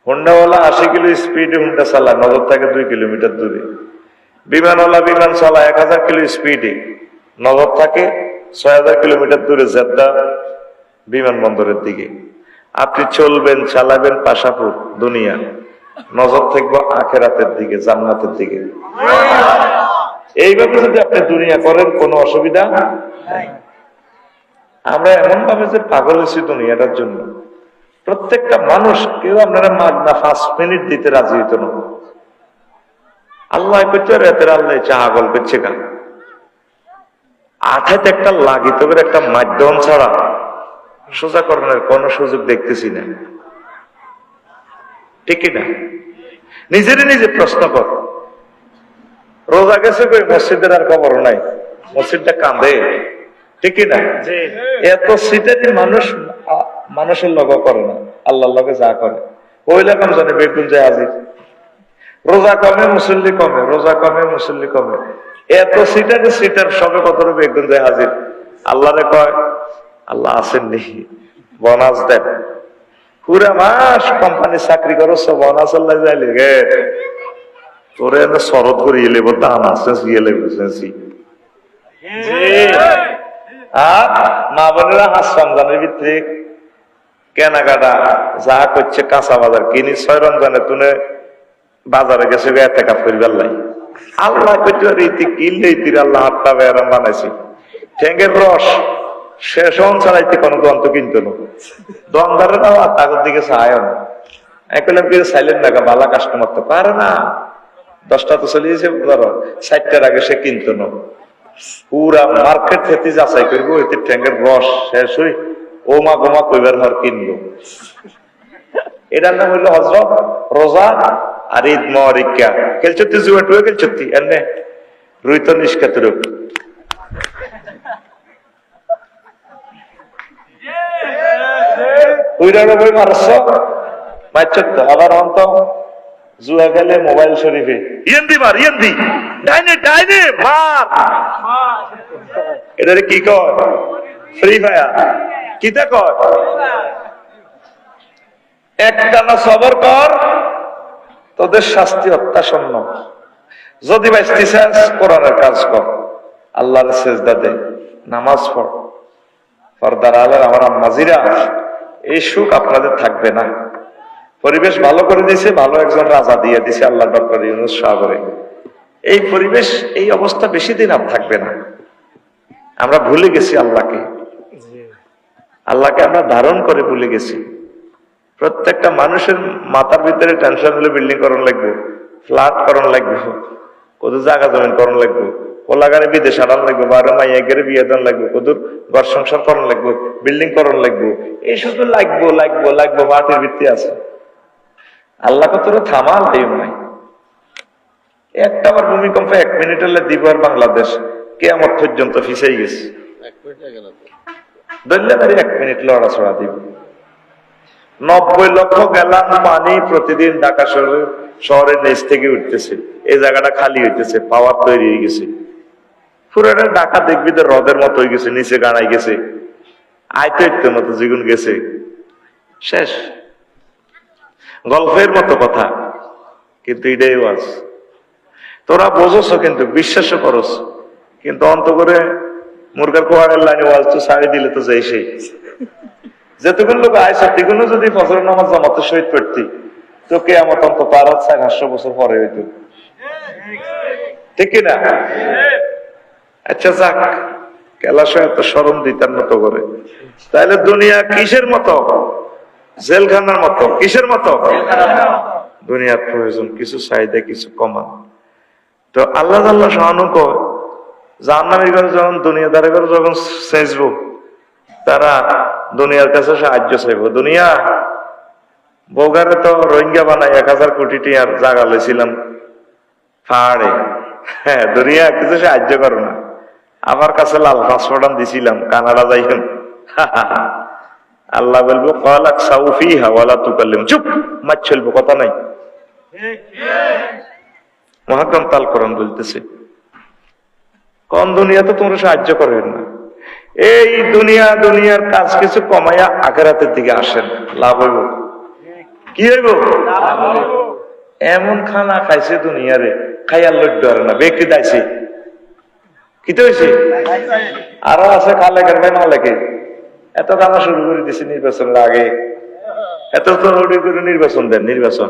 হুন্ডাওয়ালা 80 কিলো স্পিডে হুন্ডা চালায়, নজর থাকে 2 কিলোমিটার দূরে। বিমানওয়ালা বিমান চালায় 1000 কিলো স্পিডে, নজর থাকে 6000 কিলোমিটার দূরে জেদ্দা বিমানবন্দরের দিকে। আপনি চলবেন, চালাবেন পাশাপুর দুনিয়া, নজর থাকবো আখেরাতের দিকে, জান্নাতের দিকে। এইভাবে যদি আপনি দুনিয়া করেন, কোনো অসুবিধা নাই। আমরা এমন ভাবে যে পাগল হয়েছি দুনিয়াটার জন্য, প্রত্যেকটা মানুষ, কেউ আপনারা মাগনা 5 মিনিট দিতে রাজি হইত না। আল্লাহ করছে, রাতের আল্লাহ চাগল করছে কেন? আঠাতে একটা লাগিত করে একটা মাধ্যম ছাড়া সোজা করানোর কোন সুযোগ দেখতেছি না, ঠিক না? নিজেরই নিজে প্রশ্ন কর। রোজা গেছে কই, মসজিদের আর খবর নাই, মসজিদটা কাঁদে, ঠিক না? এত সিটারি মানুষ মানুষের লগ করে না, আল্লাহর লগে যা করে। ওই রকম জানে বেগুন যায় হাজির। রোজা কমে মুসল্লি কমে, রোজা কমে মুসল্লি কমে। এত সিটারি সিটার সবে কত বেগুন যায় হাজির। আল্লাহরে কয়, আল্লাহ আসেননি, বোনাস দেন। পুরা মাস কোম্পানি চাকরি করছ, বোনাস আল্লাহ যাই লেগে তোরে এনে শরৎ করে ইয়ে লেব, দান আছে ইয়ে লেব। আর মা বোনেরা হাস রমজানের ভিতরে কেনাকাটা যা করছে, কাঁচা বাজার কিনি 6 রমজানে তুনে বাজারে গেছে এতে কাপ করি বেল্লাই। আল্লাহ রীতি কিনলে আল্লাহ 8টা বেড়াম বানাইছি। ঠেঙ্গের রস শেষ চালাইতে কোনো দন্ত কিনতো না, দোকানদারের তাগর দিকে চায় না। আমি বললাম কি সাইলেন্ট না, ভালো কাস্টমার তো পারে না, 10টা তো চলিয়েছে, ধরো 60টার আগে সে কিনতো না। পুরা মার্কেট থেকে যাচাই করবো, এতে ঠ্যাঙ্গের রস শেষ হই ওমা গোমা কইবার ঘর কিনলো। এটার নাম হইলো হজরত রোজা আর ঈদ মরিকা। খেলছতি জুয়া টুয়ে খেলছতি এনে রুইত নিষ্কাতের বই মারছ মারছত। আবার অন্ত জুয়া খেলে মোবাইল শরীফে ইয়েন্দি মার, ইয়েন্দি ডাইনে ডাইনে মার। এটারে কি কয়? Free fire. কিতা কয়? একটানা সবর কর, তোদের শাস্তি অত্যাসন্ন। যদি বাঁচতে চাস কোরআনের কাজ কর, আল্লাহর সেজদা দে, নামাজ পড়, পর্দার আলের আমার আম্মাজিরা, এই সুখ আপনাদের থাকবে না। পরিবেশ ভালো করে দিয়েছে, ভালো একজন রাজা দিয়ে দিছে আল্লাহ, ডক্টর ইউনূস সাগরে। এই পরিবেশ, এই অবস্থা বেশি দিন আর থাকবে না। আমরা ভুলে গেছি আল্লাহকে, আল্লাহকে আমরা ধারণ করে ভুলে গেছি। প্রত্যেকটা মানুষের মাথার ভিতরে টেনশন হলে বিল্ডিং করণ লাগবে, ফ্ল্যাট করণ লাগবে, কত জায়গা জমিন করণ লাগবে, কোলাগারে বিদেশ আনান লাগবে, বারো মাইয়া গেরে বিয়ে দান লাগবে, কত ঘর সংসার করণ লাগবে, বিল্ডিং করণ লাগবে, এই শুধু লাগবো লাগবো লাগবো মাটির ভিত্তি আছে। আল্লাহ কত থামা লাইম নাই। একটা আবার ভূমিকম্প 1 মিনিট হলে দিব আর বাংলাদেশ কিয়ামত পর্যন্ত ফিসেই গেছে। ধরলে বাড়ি 1 মিনিট লড়াছড়া দিব। 90 লক্ষ গ্যালন পানি প্রতিদিন ঢাকা শহরের নিচ থেকে উঠতেছে, এই জায়গাটা খালি হইতেছে, পাওয়ার তৈরি হয়ে গেছে। পুরাটা ঢাকা দেখবি তো হ্রদের মতো হয়ে গেছে, নিচে গাড়াই গেছে, আয়তের মতো জীবন গেছে, শেষ। গল্পের মতো কথা, কিন্তু এটাই ওয়াজ। তোরা বোঝস কিন্তু বিশ্বাসও করস, কিন্তু অন্ত করে মুরগার কোয়ারের লাইনে ওয়াজ তো ছাড়ি দিলে তো যাই সেই। যেতগুলো লোক আয় সত্যিগুলো যদি ফজরের নামাজ জামাতের সহিত পড়তি, তো কিয়ামত অন্তত আর 400 বছর পরে হইতো, ঠিক কিনা? আচ্ছা যাক, কেলাস এত শরম দিতার মতো করে, তাহলে দুনিয়া কিসের মতো? জেলখানার মতো। কিসের মতো? দুনিয়ার প্রয়োজন কিছু চাহিদা কিছু কমা। তো আল্লাহ আল্লাহ সহানু কয়, জাহান্নামীর ঘরে যখন দুনিয়াদারের ঘরে যখন সেজবো, তারা দুনিয়ার কাছে সাহায্য চাইব। দুনিয়া বৌগারে তো রোহিঙ্গা বানাই 1000 কোটি টিয়ার জায়গা লইছিলাম পাহাড়ে, হ্যাঁ দুনিয়া কিছু সাহায্য করো না। আমার কাছে লাল পাসপোর্ট দিছিলাম, কানাডা যাইবেন। আল্লাহ বলবো ক্বালাক সাউফিহা ওয়ালা তুকাল্লিম, চুপ, মাছ চলবো, কথা নাই। মহাগ্রন্থ তাল কোরআন বলতেছে, কোন দুনিয়া তো তোমরা সাহায্য করবেন না। এই দুনিয়ার কাজ কিছু কমাইয়া আখিরাতের দিকে আসেন, লাভ হইব। কি হইব? এমন খানা খাইছে দুনিয়ারে, খাইয়ার লজ্জ আর না, বেকরি দাইছে, কি তো হয়েছে? আরো আছে খালে ভাই না লেগে, এত কানা শুরু করে দিছে নির্বাচনের আগে, এত তো করে নির্বাচন দেন। নির্বাচন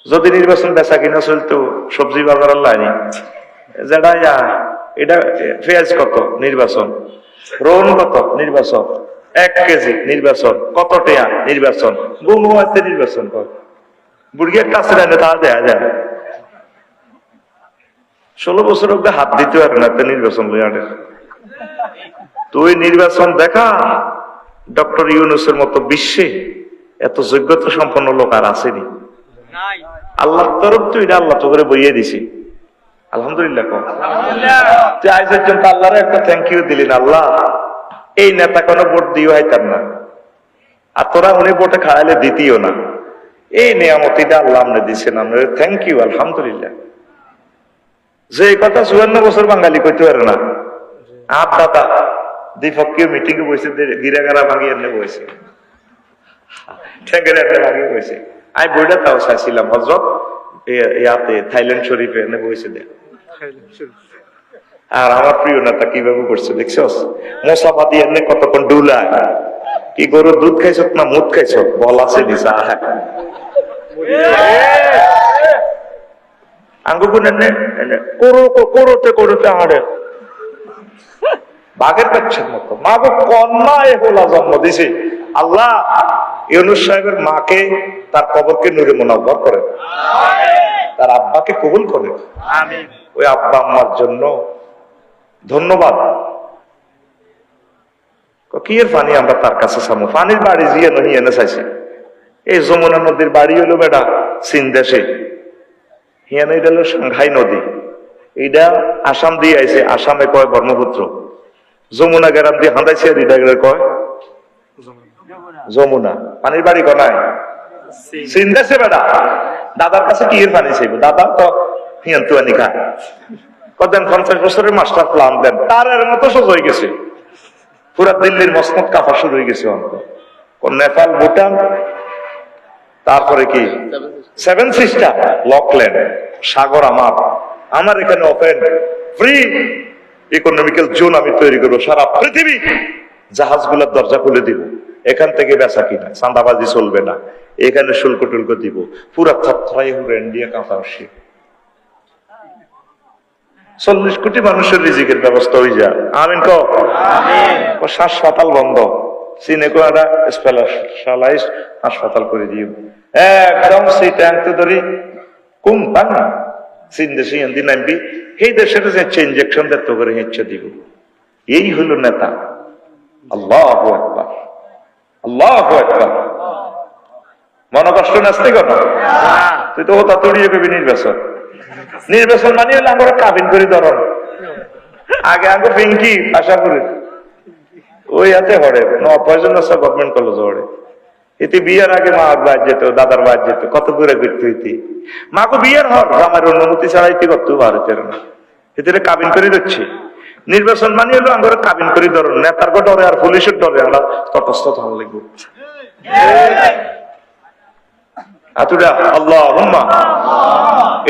যদি নির্বাচন বেচা কিনা চলতো, সবজি বাজার লাইনি যেটা এটা পেঁয়াজ কত নির্বাচন, রোহন কত নির্বাচন, 1 কেজি নির্বাচন, কত টেয়া নির্বাচন, গুমু আছে নির্বাচন কর, বুড়িয়ার কাছে রাখলে তা দেয়া যায়। 16 বছর অব্দি হাত দিতে পারে না নির্বাচন লইয়ারে। তুই নির্বাচন দেখা, ডক্টর ইউনূসের মতো বিশ্বে এত যোগ্যতা সম্পন্ন লোক আর আসেনি। আল্লাহর তরফ তুই এটা আল্লাহ তো করে বইয়ে দিছি, আলহামদুলিল্লাহ। তুই আজ পর্যন্ত আল্লাহর একটা থ্যাংক ইউ দিলি না, আল্লাহ এই নেতা কোনো ভোট দিও হইতাম না, আর তোরা উনি ভোটে খাওয়াইলে দিতিও না, এই নিয়ামতিটা আল্লাহ আপনি দিচ্ছেন, আমরা থ্যাংক ইউ, আলহামদুলিল্লাহ। যে কথা 54 বছর বাঙালি কইতে পারে না। আর দাদা দ্বিপক্ষীয় মিটিং এ বসে গিরাগারা ভাঙিয়ে এনে বসে, ঠেঙ্গের এনে ভাঙিয়ে বসে। আমি বইটা তাও চাইছিলাম হজরত ইয়াতে থাইল্যান্ড শরীফে এনে বসে দেয়। আর আমার প্রিয় নেতা কিভাবে করছে দেখছস, মোসাফা দিয়ে এনে কতক্ষণ ডুলায়, কি গরুর দুধ খাইছ না মুদ খাইছ, বল আছে দিছা আঙ্গুকুন এনে করোতে করোতে আড়ে বাঘের বাচ্চার মতো। মা গো কন্যা এ হোলা জন্ম দিছে, আল্লাহ ইউনূস সাহেবের মাকে তার কবরকে নূরে মুনাওয়ার করে, তার আব্বাকে কবুল করে। ওই আব্বা আম্মার জন্য ধন্যবাদ। কি এর পানি আমরা তার কাছে সামু, পানির বাড়ি জিয়ে নহি এনে চাইছে। এই যমুনা নদীর বাড়ি হলো বেটা চীন দেশে, হিয়ান এটা হলো সাংহাই নদী, এইটা আসাম দিয়ে আইছে, আসামে কয় ব্রহ্মপুত্র, যমুনা গ্রাম দিয়ে হাঁদাইছে, আর এটা কয় যমুনা। পানির বাড়ি কনায় চীন দেশে বেটা। দাদার কাছে কি এর পানি চাইব, দাদা তো হিয়ান তুয়ানি খায়, কদেন 50 বছরের মাস্টার প্ল্যান দেন, তার এর মতো সোজ হয়ে গেছে। পুরা দিল্লির মসমত কাপা শুরু হয়ে গেছে অন্ত, নেপাল ভুটান, তারপরে কি 7 সিস্টার লকল্যান্ড, সাগর আমার, আমার এখানে ওপেন ফ্রি ইকোনমিক্যাল জোন আমি তৈরি করবো, সারা পৃথিবী জাহাজগুলোর দরজা খুলে দিব, এখান থেকে বেচা কিনা, চাঁদাবাজি চলবে না, এখানে শুল্ক টুল্ক দিব, পুরা থরাই ইন্ডিয়া কাঁচা আসে। 40 কোটি মানুষের রিজিকের ব্যবস্থা হয়ে যায়। আমিন কো হাসপাতাল বন্ধ, চীনে কো একটা স্পেশালাইজ হাসপাতাল করে দিও একদম সেই ট্যাঙ্ক তো ধরি কুম পান চীন দেশে হিন্দি নামবি, এই দেশের যে ইঞ্জেকশন দেখতে করে হেঁচে দিব। এই হলো নেতা। আল্লাহু আকবার, আল্লাহু আকবার। মনে কষ্ট নাচতে কেন? তুই তো ওটা তড়িয়ে পেবি নির্বাচন। নির্বাচন মানে হলে আমরা কাবিন করি ধরন, আগে আগে পিঙ্কি আশা করি ওই হাতে হরে পয়জন গভর্নমেন্ট কলেজ হরে, এতে বিয়ের আগে মা বাদ যেত, দাদার বাদ যেত, কত ঘুরে ঘুরতে হইতে মাকে বিয়ের হর আমার অনুমতি ছাড়াইতে করতে ভারতের না, এতে কাবিন করে দিচ্ছে। নির্বাচন মানে হলো আমরা কাবিন করি ধরুন, নেতার ডরে আর পুলিশের ডরে আমরা তটস্থ থাকা লাগবো। আতুরা আল্লাহুম্মা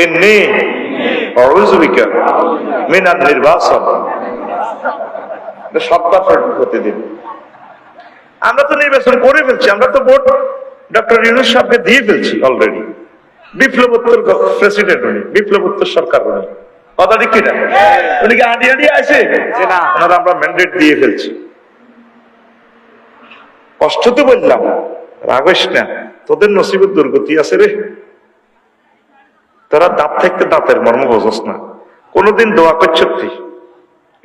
ইন্নী আউযু বিকা মিনান নির্বাচন, সবটা হতে দিন। আমরা তো নির্বাচন করে ফেলছি, আমরা তো ভোট ডক্টর ইউনূস সাহেবকে দিয়ে ফেলছি অলরেডি। বিপ্লবোত্তর প্রেসিডেন্ট উনি, বিপ্লবোত্তর সরকার উনি, কথা ঠিক কিনা? উনি কি আঁটি আঁটি আসে? ওনারা আমরা ম্যান্ডেট দিয়ে ফেলছি। কষ্ট তো বললাম, রাগস না, তোদের নসিবের দুর্গতি আছে রে। তোরা দাঁত থাকতে দাঁতের মর্ম বোঝস না। কোনদিন দোয়া করছ তুই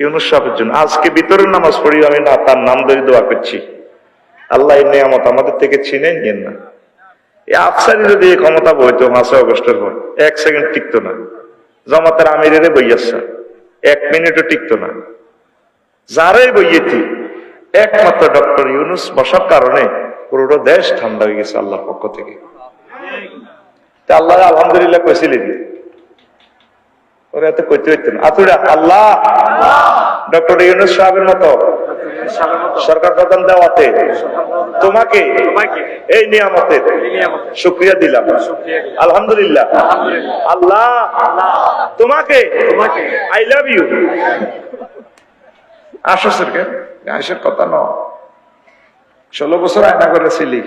ইউনূস সাহেবের জন্য? আজকে ভিতরের নামাজ পড়ি আমি না, তার নাম ধরে দোয়া করছি, আল্লাহ এই নিয়ামত আমাদের থেকে ছিনে নিয়েন না। এই আফসারি যদি এই ক্ষমতা বইতো 5 আগস্টের পর 1 সেকেন্ড টিকতো না। জামাতের আমিরেরে বইয়াছে 1 মিনিটও টিকতো না। যারাই বইয়েছি একমাত্র ডক্টর ইউনূস বসার কারণে পুরোটা দেশ ঠান্ডা হয়ে গেছে আল্লাহর পক্ষ থেকে। আল্লাহ আলহামদুলিল্লাহ কইছিলেন, ওরা এত কইতে হইতো না। আতুরা আল্লাহ ডক্টর ইউনূস সাহেবের মতো সরকার প্রধান দেওয়াতে তোমাকে এই নিয়ামতের শুকরিয়া দিলাম, আলহামদুলিল্লাহ। আল্লাহ তোমাকে আই লাভ ইউ। আসছেন কেন? আইসের কথা ন, 16 বছর আয়না করেছিলি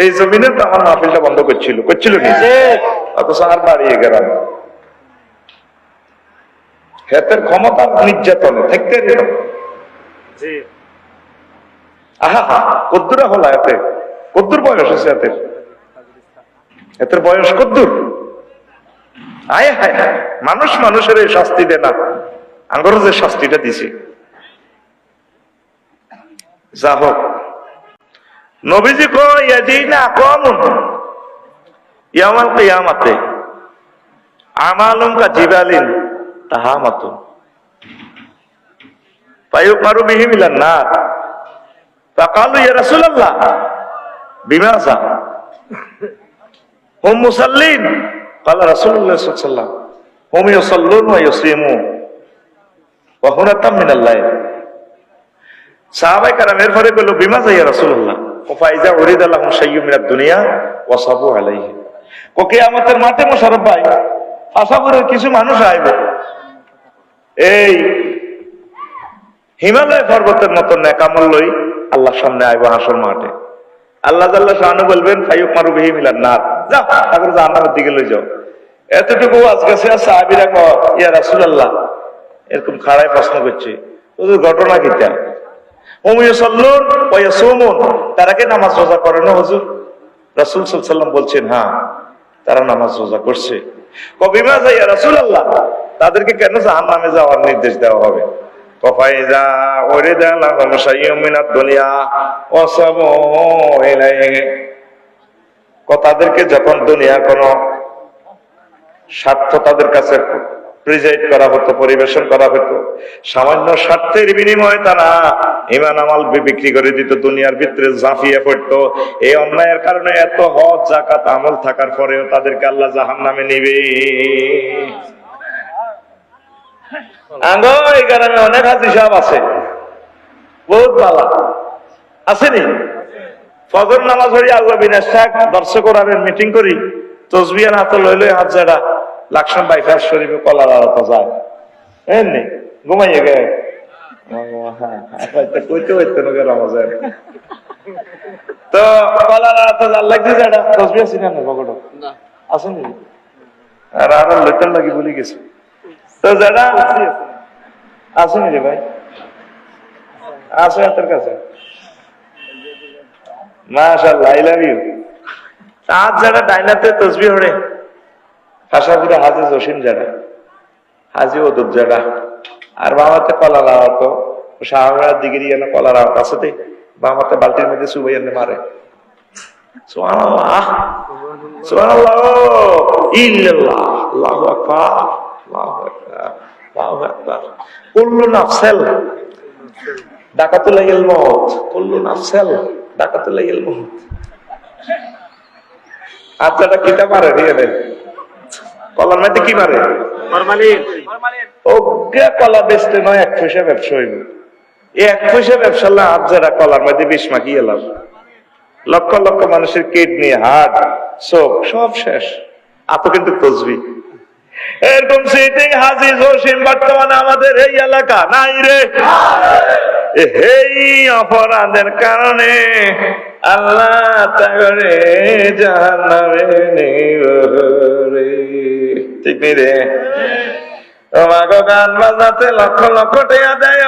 এই জমিনে, তো আমার মাহফিলটা বন্ধ করছিল নিজে, অথচ আর বাড়িয়ে গেলাম। হেতের ক্ষমতা নির্যাতনে থাকতে আহা কদ্দুরা হলা, এতে কদ্দুর বয়স আছে, এতের বয়স কদ্দুর। আয় হায় হায়, মানুষ মানুষের এই শাস্তি দেয় না, আঙ্গর যে শাস্তিটা দিছে। যা হোক, নবীজি কয় ইয়াজিনা কওমুন ইয়াউমাল কিয়ামাতে আমালুম কা জিবালিন তাহামাতুন ফায়ুমারু বিহিম ইলান নার ফাকালু ইয়া রাসূলুল্লাহ বিমাযা হুম মুসাল্লিন ক্বালা রাসূলুল্লাহ সাল্লাল্লাহু আলাইহি ওয়াসাল্লাম হুম ইউসাল্লুন ওয়া ইউসিমুন ওয়া হুনাতাম মিনাল লাইল। সাহাবায়ে কেরামের পরে বলল বিমাযা ইয়া রাসূলুল্লাহ ফাইজা উরিদা লাহুম শাইয়্যুম মিনাদ দুনিয়া ওয়া সাবু আলাইহি। কিয়ামতের মাঠে মোশাররফ ভাই আশাপুরের কিছু মানুষ আইব, এই হিমালয় পর্বতের মতো নেকামল লই আল্লাহর সামনে আইব হাসর মাঠে। আল্লাহ জাল্লা শাআনু বলবেন ফায়ুমারু বিহি মিনান নার, যাও তারপরে জান্নাতের দিকে লই যাও। এতটুকু আজকে সাহাবীরা কয় ইয়া রাসূলুল্লাহ, এরকম খাড়ায় প্রশ্ন করছে, ওদের ঘটনা কিটা? তারা কি নামাজ রোজা করে না হুজুর? রাসূল সাল্লাল্লাহু আলাইহি ওয়াসাল্লাম বলছেন হ্যাঁ, তারা নামাজ রোজা করছে। কবিমা যাই রাসূলুল্লাহ, তাদেরকে কেন জাহান্নামে যাওয়ার নির্দেশ দেওয়া হবে? কফাইজা উরিদা লাহুম শাইয়্যুম মিনাদ দুনিয়া ওয়া সাবু ইলাইহি, তাদেরকে যখন দুনিয়ার কোন স্বার্থ তাদের কাছে প্রেজেন্ট করা হতো, পরিবেশন করা হতো, সামান্য স্বার্থের বিনিময়ে তারা ঈমান আমল বিক্রি করে দিত, দুনিয়ার ভিতরে ঝাঁপিয়ে পড়তো। এই অন্যায়ের কারণে এত হজ যাকাত আমল থাকার পরেও তাদেরকে আল্লাহ জাহান্নামে নিবে। আঙ্গো এই গ্রামে অনেক হাজি সাহেব আছে, বহুত ভালো আসেনি। ফজর নামাজ পড়ি আগুয়া বিনাশ থাক দর্শক মিটিং করি, তসবিহ হাতে লইলে হাত জাড়া লাকসাম বাইপাস শরীফে কলার আড়াতে যায় এমনি ঘুমাইয়ে গে কইতে হইতে না রমজান তো কলার আড়াতে যার লাগছে যেটা তসবি আছি না পকেট আসেন আর আরো লেটার লাগি বলে গেছে তো যেটা আসেন রে ভাই আসো তোর কাছে মাশাআল্লাহ আই লাভ ইউ আজ যারা ডাইনাতে তসবি হড়ে খাসাপুরে হাজি জসিম যারা হাজি ওদুর যারা আর বাবাতে কলা লাগাতো শাহরার দিকে দিয়ে কলা লাগাতো আছে বাবাতে বালতির মধ্যে সুবাই এনে মারে সুবহানাল্লাহ সুবহানাল্লাহ ইল্লাল্লাহ আল্লাহু আকবার আল্লাহু আকবার আল্লাহু আকবার কুল্লু নাফসাল ডাকাতুল মউত কুল্লু নাফসাল ডাকাতুল মউত আচ্ছা কিটা মারে দিয়ে দেন কলার মধ্যে কি মারে ফরমালিন ওকে কলা বেচতে নয় 1 পয়সা ব্যবসা হইব এই 1 পয়সা ব্যবসা আল্লাহ আজ যারা কলার মধ্যে বিষ মাখিয়ে এলাম লক্ষ লক্ষ মানুষের কিডনি হার্ট চোখ সব শেষ এত কিন্তু তসবি এরকম সেটাই হাজি জসিম বর্তমানে আমাদের এই এলাকা নাই রে এই অপরাধের কারণে আল্লাহ তাগরে জাহান্নামে নিবে ঠিক নেই রে তোমাকে গান বাজাতে লক্ষ লক্ষ টাকা দেয়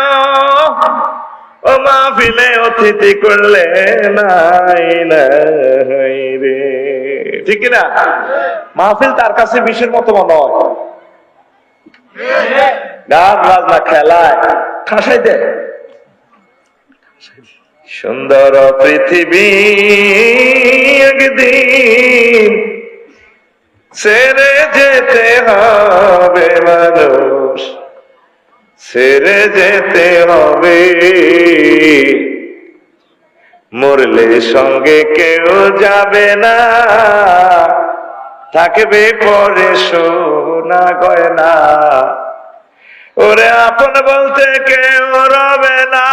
ও মাহফিলে অতিথি করলে নাই নাই রে ঠিক না মাহফিল তার কাছে বিষের মতো মনে হয় গান বাজনা খেলায় খাসাই দেয় সুন্দর পৃথিবী একদিন ছেড়ে যেতে হবে মানুষ ছেড়ে যেতে হবে মরলে সঙ্গে কেউ যাবে না থাকবে পরে সোনা গয়না ওরে আপন বলতে কেউ রবে না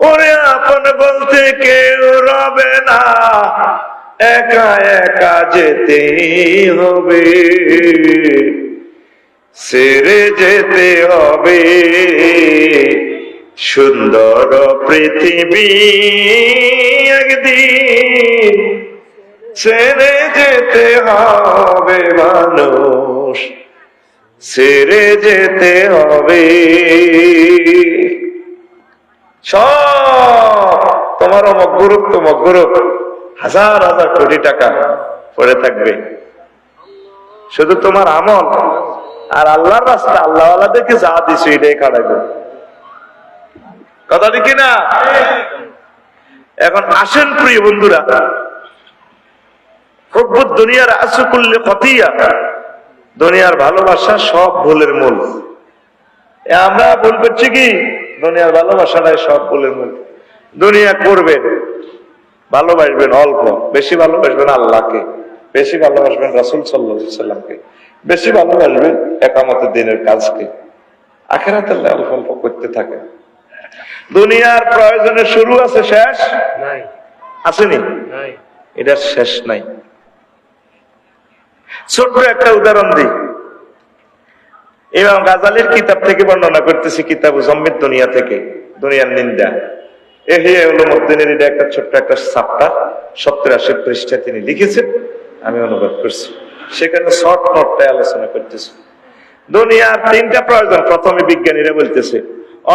ওরে আপন বলতে কেউ রবে না একা একা যেতে হবে ছেড়ে যেতে হবে সুন্দর পৃথিবী একদিন ছেড়ে যেতে হবে মানুষ ছেড়ে যেতে হবে সব তোমার অমক গুরুপ হাজার হাজার কোটি টাকা পড়ে থাকবে শুধু তোমার আমল আর আল্লাহর রাস্তা আল্লাহওয়ালাদেরকে যা দিছো এটাই খাড়াবে কথা ঠিক না এখন আসেন প্রিয় বন্ধুরা হুব্বুদ দুনিয়ার আসকুল্লি খতিয়া দুনিয়ার ভালোবাসা সব ভুলের মূল আমরা ভুল করছি কি দুনিয়ার ভালোবাসাটাই সব ভুলের মূল দুনিয়া করবেন ভালোবাসবেন অল্প বেশি ভালোবাসবেন আল্লাহকে বেশি ভালোবাসবেন রাসূল সাল্লাল্লাহু আলাইহি সাল্লামকে বেশি ভালোবাসবেন একামতের দিনের কাজকে আখিরাতের অল্প অল্প করতে থাকে দুনিয়ার প্রয়োজনের শুরু আছে শেষ নাই আসেনি নাই এটা শেষ নাই ছোট্ট একটা উদাহরণ দিই ইমাম গাজালির কিতাব থেকে বর্ণনা করতেছি কিতাব জম্মিদ দুনিয়া থেকে দুনিয়ার নিন্দা ইহইয়া উলুমুদ্দিনের এটা একটা ছোট্ট একটা চ্যাপ্টার 87 পৃষ্ঠা তিনি লিখেছেন আমি অনুবাদ করছি সেখানে শর্ট নোটটা আলোচনা করতেছি দুনিয়ার 3টা প্রয়োজন প্রথমে বিজ্ঞানীরা বলতেছে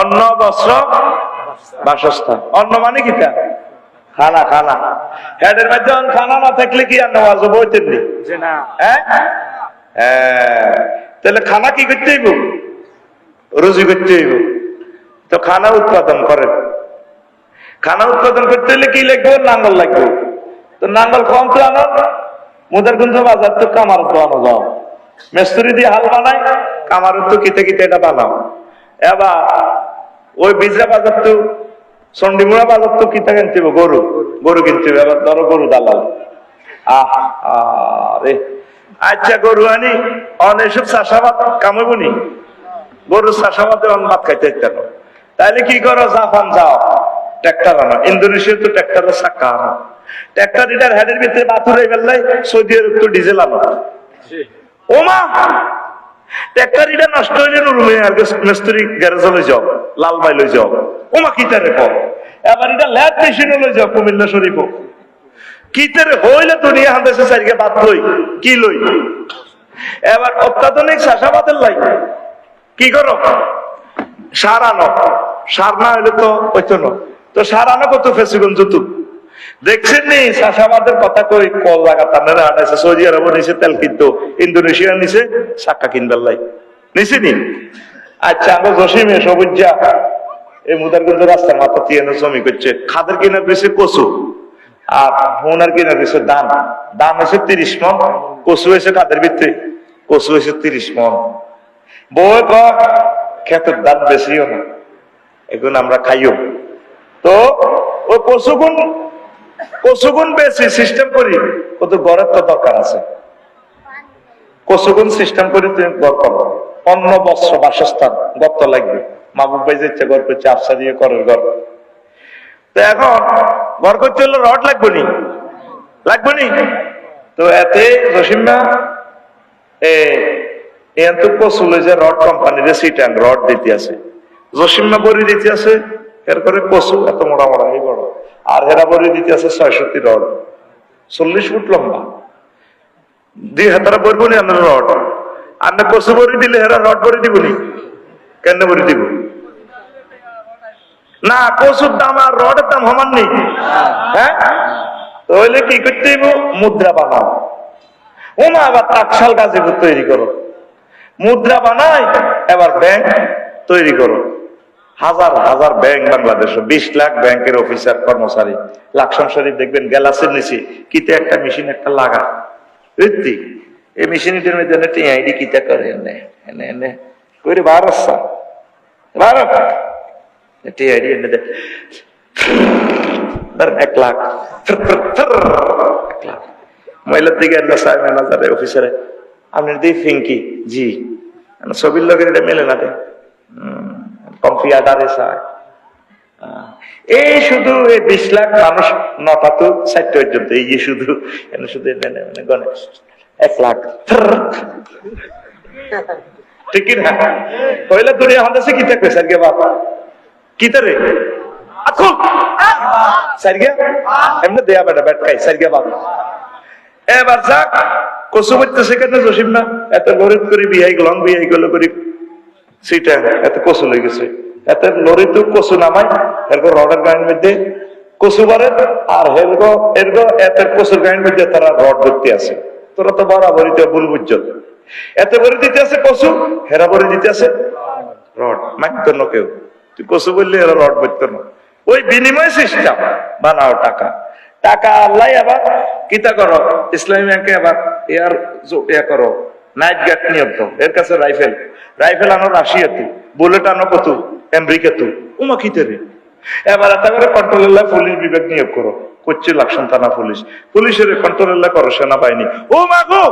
অন্ন বস্ত্র বাসস্থান অন্ন মানে কিটা খানা খানা হেডের মধ্যে খানা না থাকলে কি আর নামাজ হইতেন নি না তাহলে খানা কি করতে হইব রুজি করতে হইব তো খানা উৎপাদন করেন খানা উৎপাদন করতে হলে কি লাগবে নাঙ্গল লাগবে তো নাঙ্গল কম তো আনো মুদারগঞ্জ বাজার তো কামার তো আনো যাও মেস্তুরি দিয়ে হাল বানায় কামার তো কিতে কিতে এটা বানাও এবার ওই বিজরা বাজার তো চন্ডিমুড়া বাজার তো কিতা কিনতে হবে গরু গরু কিনতে হবে এবার ধরো গরু দালাল আরে আচ্ছা গরু আনি অনেসব চাষাবাদ কামাইব নি গরুর চাষাবাদে ভাত খাইতে কেন তাহলে কি করো জাপান যাও ট্রাক্টর আনো ইন্দোনেশিয়া তো ট্রাক্টরের চাক্কা আনো ট্রাক্টর এটার হেডের ভিতরে বাথুর হয়ে গেলে সৌদি আরব তো ডিজেল আনো ওমা ট্রাক্টর এটা নষ্ট হইলে রুমে আর মিস্ত্রি গ্যারেজে লই যাও, লালমাই লই যাও। ওমা কিতারে কো এবার এটা ল্যাব মেশিনে লই যাও কুমিল্লা শরীফ। কিতারে হইলে দুনিয়া হাতেছে সারিকে বাদ লই কি লই। এবার অত্যাধুনিক চাষাবাদের লাই কি করো, সার আনো। সার না হইলে তো হইতো না, তো সার আনো কত ফেসিগুন জুতু দেখছেন নি। চাষাবাদের কথা কই কল লাগাতার আটাইছে, সৌদি আরব নিছে তেল কিনতো, ইন্দোনেশিয়া নিছে চাক্কা কিনবার লাই নিছে নি। আচ্ছা আমরা জসিমে সবুজা এই মুদারগঞ্জ রাস্তার মাথা তিয়ানো জমি করছে, খাদের কিনার পিছিয়ে কচু আর হোনার কিনার পিছিয়ে দান। দান হয়েছে 30 মন, কচু হয়েছে কাদের ভিতরে, কচু হয়েছে 30 মন। বই ক্ষেতের দান বেশিও না, এখন আমরা খাইও। তো ওই কচুগুন বেশি সিস্টেম করি, কত ঘরের তো দরকার আছে। কচুগুন সিস্টেম করি তুমি ঘর করো, অন্য বস্ত্র বাসস্থান গর্ত লাগবে। মাহবুব ভাই যে ঘর করছে আফসা দিয়ে করের ঘর। তো এখন ঘর করতে হলে রড লাগবে নি, লাগবে নি। তো এতে জসিমা তো কচু লই যে রড কোম্পানির সিটান রড দিতে আছে, জসিমা বড়ি দিতে আছে। এরপরে কচু এত মোড়া মোড়া এই বড়, আর হেরা বড়ি দিতে আছে ৬৬ রড, 40 ফুট লম্বা। 2 হাতারা বড়ি নি আমরা রড, আর না কচু বড়ি দিলে হেরা রড বড়ি দিব নি, কেন বড়ি দিব না। কচুর দাম আর রডের দাম সমান নেই। হ্যাঁ, তাহলে কি করতে হইব, মুদ্রা বানাও। ওমা আবার টাকশাল গাজীপুর তৈরি করো, মুদ্রা বানাই। এবার ব্যাংক তৈরি করো, হাজার হাজার ব্যাংক বাংলাদেশে, 20 লাখ ব্যাংকের অফিসার কর্মচারী। লাকসাম শরীফ দেখবেন গ্যালাসের নিচে কিতে একটা মেশিন একটা লাগা বুঝলি, এই মেশিনটির মধ্যে টিআইডি কিতা করে এনে এনে এনে করে ভারত ভারত টিআইডি এনে দে 1 লাখ 1 লাখ। মহিলার দিকে সাহেব ম্যানেজারে অফিসারে আপনি দিয়ে ফিঙ্কি জি ছবির লোকের এটা মেলে না দে কম্পিউটারে চায়। এই শুধু এই 20 লাখ মানুষ 9টা তো 4 পর্যন্ত এই শুধু শুধু গণে 1 লাখ ঠিক না। কইলা দুনিয়া আমাদের কি থাকবে স্যার গে বাবা কি তারে আকুল স্যার গে এমনি দেয়া বেটা ব্যাট খাই স্যার গে বাবা। এবার যাক কসু বলতে সেখানে জসিম না এত গরিব করে বিয়াই গলং বিয়াই গেল করি সেটা এত কচু লেগে গেছে, এত লরি তো কচু নামাই এরপর রডের গাড়ির মধ্যে কচু বারে আর এরগো এত কচুর গাড়ির মধ্যে তারা রড ধরতে আছে। তোরা তো বরাবরই ভুল বুঝছ, এত বড়ি দিতে আছে কচু, হেরা বড়ি দিতে আছে রড। মাইত না কেউ, তুই কচু বললি এরা রড বলতো না। ওই বিনিময় সিস্টেম বানাও টাকা। টাকা আল্লাহ আবার কিতা করো, ইসলামী ব্যাংকে আবার ইয়া করো নাইট গার্ড নিয়োগ দাও। এর কাছে রাইফেল আনো রাশিয়াতে, বুলেট আনো কত আমেরিকাতে, উমা কিতে এবার এত করে কন্ট্রোল পুলিশ বিভাগ নিয়োগ করো, করছে লাকসাম থানা পুলিশ, পুলিশের কন্ট্রোল করো সেনাবাহিনী। ও মাগো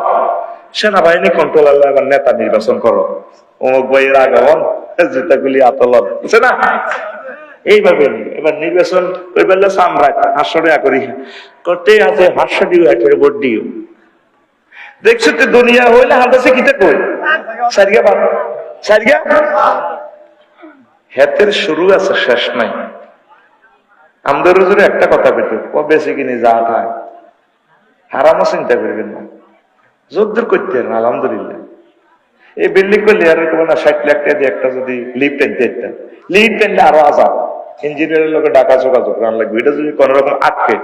সেনাবাহিনী কন্ট্রোল এবার নেতা নির্বাচন করো, অমুক ভাইয়ের আগমন জুতাগুলি আতলত বুঝছে না। এইভাবে এবার নির্বাচন ওই বেলা সামরাট 500 টাকা করি করতে আছে, 500 দিও একটা ভোট দিও। দেখছো তো দুনিয়া হইলে হাতে কিতে কই সারিয়া বাদ সারিয়া হেতের শুরু আছে শেষ নাই। আমাদের জন্য একটা কথা পেত ও বেশি কিনে যা খায় হারামও চিন্তা করবেন না, জোরদূর করতে না। আলহামদুলিল্লাহ এই বিল্ডিং করলে আর কোনো না 60 লাখ টাকা দিয়ে একটা যদি লিফট আনতে দিতেন, লিফট আনলে আরো আজাব, ইঞ্জিনিয়ারের লোকে ডাকা যোগাযোগ রান লাগবে। এটা যদি কোন রকম আটকে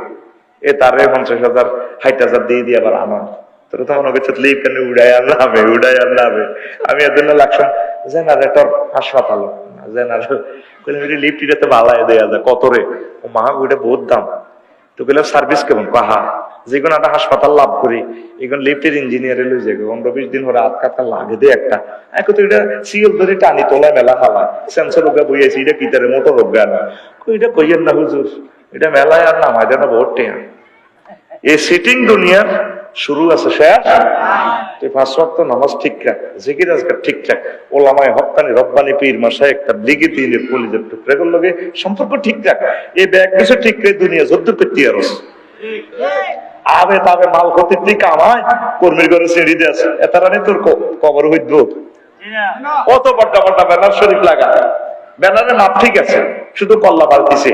এ তারে 50,000 60,000 দিয়ে আবার আমার তোর তো মনে করছে লিফট এনে উড়াই আনলাবে। আমি এর জন্য লাগলাম জেনারেটর হাসপাতাল জেনারেটর লিফট এটা তো ভালাই দেয়া যায় কত রে, ও মা ওইটা বহুত দাম। তো গেলাম সার্ভিস কেমন কাহা যে কোনো একটা হাসপাতাল লাভ করি এখন লিফটের ইঞ্জিনিয়ারে লই যাবে 15-20 দিন ধরে হাত কাটা লাগে দে একটা এখন তো এটা সিওল ধরে টানি তোলায় মেলা খালা সেন্সর রোগা বইয়াছি এটা কিতারে মোটর রোগা না এটা কইয়েন না হুজুর, এটা মেলায় আর নামায় দেন বহুত টেয়া। এই সিটিং দুনিয়ার শুরু আছে শেষ। তুই 5 ওয়াক্ত নামাজ ঠিক রাখ, জিকির আজকার ঠিক রাখ, ওলামায়ে হক্কানি রব্বানি পীর মাশায়েখ তাবলীগী দ্বীনের কলিজার টুকরাগুলোর লগে সম্পর্ক ঠিক রাখ। এই ব্যাগ কিছু ঠিক করে দুনিয়া যুদ্ধ করতে আরস। আবে তবে মাল ক্ষতির দিকে কামায় কর্মীর ঘরে সিঁড়ি দিয়ে আছে এতারা নেই তোর কবর হইব কত বড্ডা বড্ডা ব্যানার শরীফ লাগা ব্যানারের মাপ ঠিক আছে শুধু কল্লা পাল্টিছে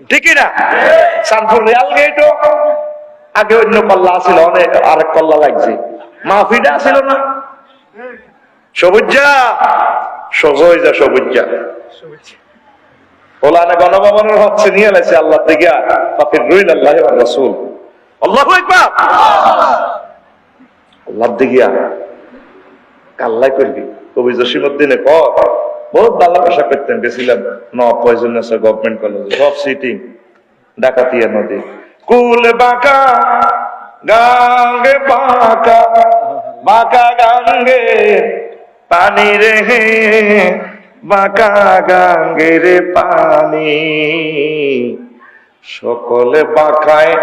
ঠিকই না সানপুর রেল গেটও আগে অন্য কল্লা আছিল অনেক আরেক কল্লা লাগছে মাহফিটা আছিল না সবুজা সবুজা সবুজা ওলানে গণভবনের হচ্ছে নিয়ে এলেছে আল্লাহ থেকে ফাকির রুইল আল্লাহ রাসূল আল্লাহু আকবার আল্লাহ দিগিয়া কাল্লাই করবি কবি জসিমউদ্দিনে বহুত ভালো ভাষা করতেন গেছিলাম পয়জন গভর্নমেন্ট কলেজে সব সিটিং ডাকাতিয়া নদী কুল বাঁকা গাঙ্গে বাঁকা বাঁকা গাঙ্গে পানি রে বাঁকা গাঙ্গের পানি সকলে বাঁকায়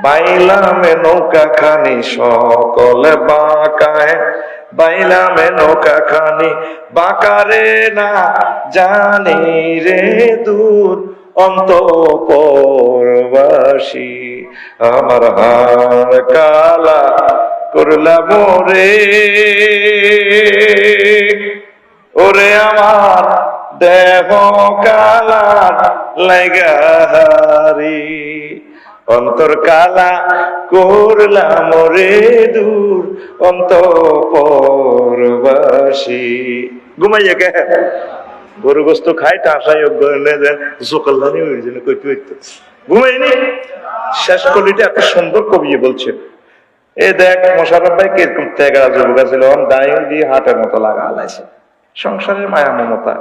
বাইলামে নৌকা খানি সকলে বাঁকায় বাইলামে নৌকা খানি বাঁকারে না জানি রে দূর অন্তঃপুরবাসী আমার হার কালা করলাম রে ওরে আমার দেহ কালার লাগারি অন্তর কালা করলাম রে দূর অন্তঃপুরবাসী ঘুমাইয়া কে গরু গোস্ত খাই টাসাই জোকাল্লানি ওই জন্য কই ঘুমাইনি শেষ কলিটা এত সুন্দর কবি বলছে এ দেখ মোশাররফ ভাই কিরকম ত্যাগা যুবক ছিল ডাইন দিয়ে হাটের মতো লাগা আলাইছে সংসারের মায়া মমতা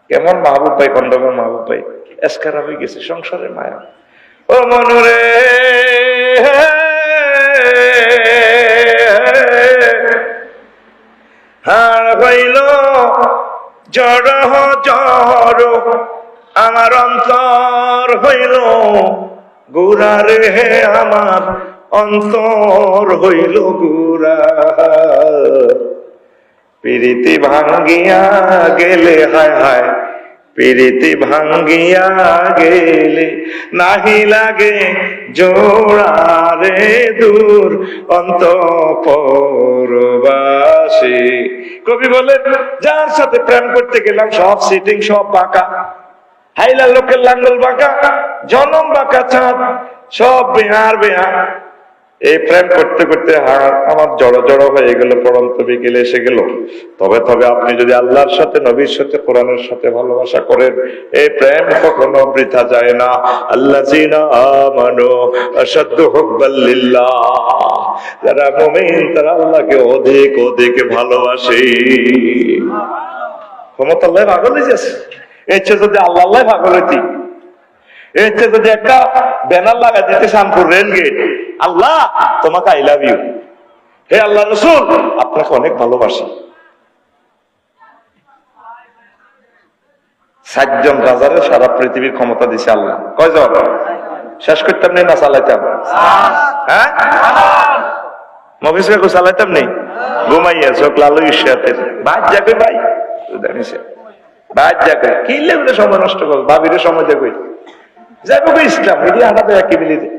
কেমন মাহবুব ভাই খন্ডকের মাহবুব ভাই এসকারা হয়ে গেছে সংসারের মায়া ও মনুরে হার হইল জড় জড় আমার অন্তর হইল গুড়া রে আমার অন্তর হইল গুড়া প্রীতি ভাঙ্গিয়া গেলে হায় হায় প্রীতি ভাঙ্গিয়া গেলে নাহি লাগে জোড়া রে দূর অন্তঃপুরবাসী কবি বলেন যার সাথে প্রেম করতে গেলাম সব সিটিং সব বাঁকা হাইলা লোকের লাঙ্গল বাঁকা জনম বাঁকা চাঁদ সব বেহার বেহার এই প্রেম করতে করতে আমার জড়ো জড়ো হয়ে গেল পরন্ত বিকেলে এসে গেল তবে তবে আপনি যদি আল্লাহর সাথে নবীর সাথে কোরআনের সাথে ভালোবাসা করেন এই প্রেম কখনো বৃথা যায় না আল্লাযীনা আমানু আশাদ্দু হুব্বাল লিল্লাহ যারা মুমিন তারা আল্লাহকে অধিক অধিক ভালোবাসে ক্ষমতা আল্লাহ পাগল হয়ে যাচ্ছে এর চেয়ে যদি আল্লাহ আল্লাহ পাগল হইতি এর চেয়ে যদি একটা ব্যানার লাগা দিতে শানপুর রেল গেট আল্লাহ তোমাকে আই লাভ ইউ হে আল্লাহ রাসূল আপনাকে অনেক ভালোবাসি 7 জন রাজারে সারা পৃথিবীর ক্ষমতা দিছে আল্লাহ কয়জন শেষ করতাম নেই না চালাইতাম হ্যাঁ মফিজকে চালাইতাম নেই ঘুমাইয়া চোখ লালু ইশাতের বাদ যাবে ভাই জানিস বাদ যাবে কি লেগে সময় নষ্ট কর ভাবিরে সময় যাবে যাবে ইসলাম এটি আনাতে একই মিলিয়ে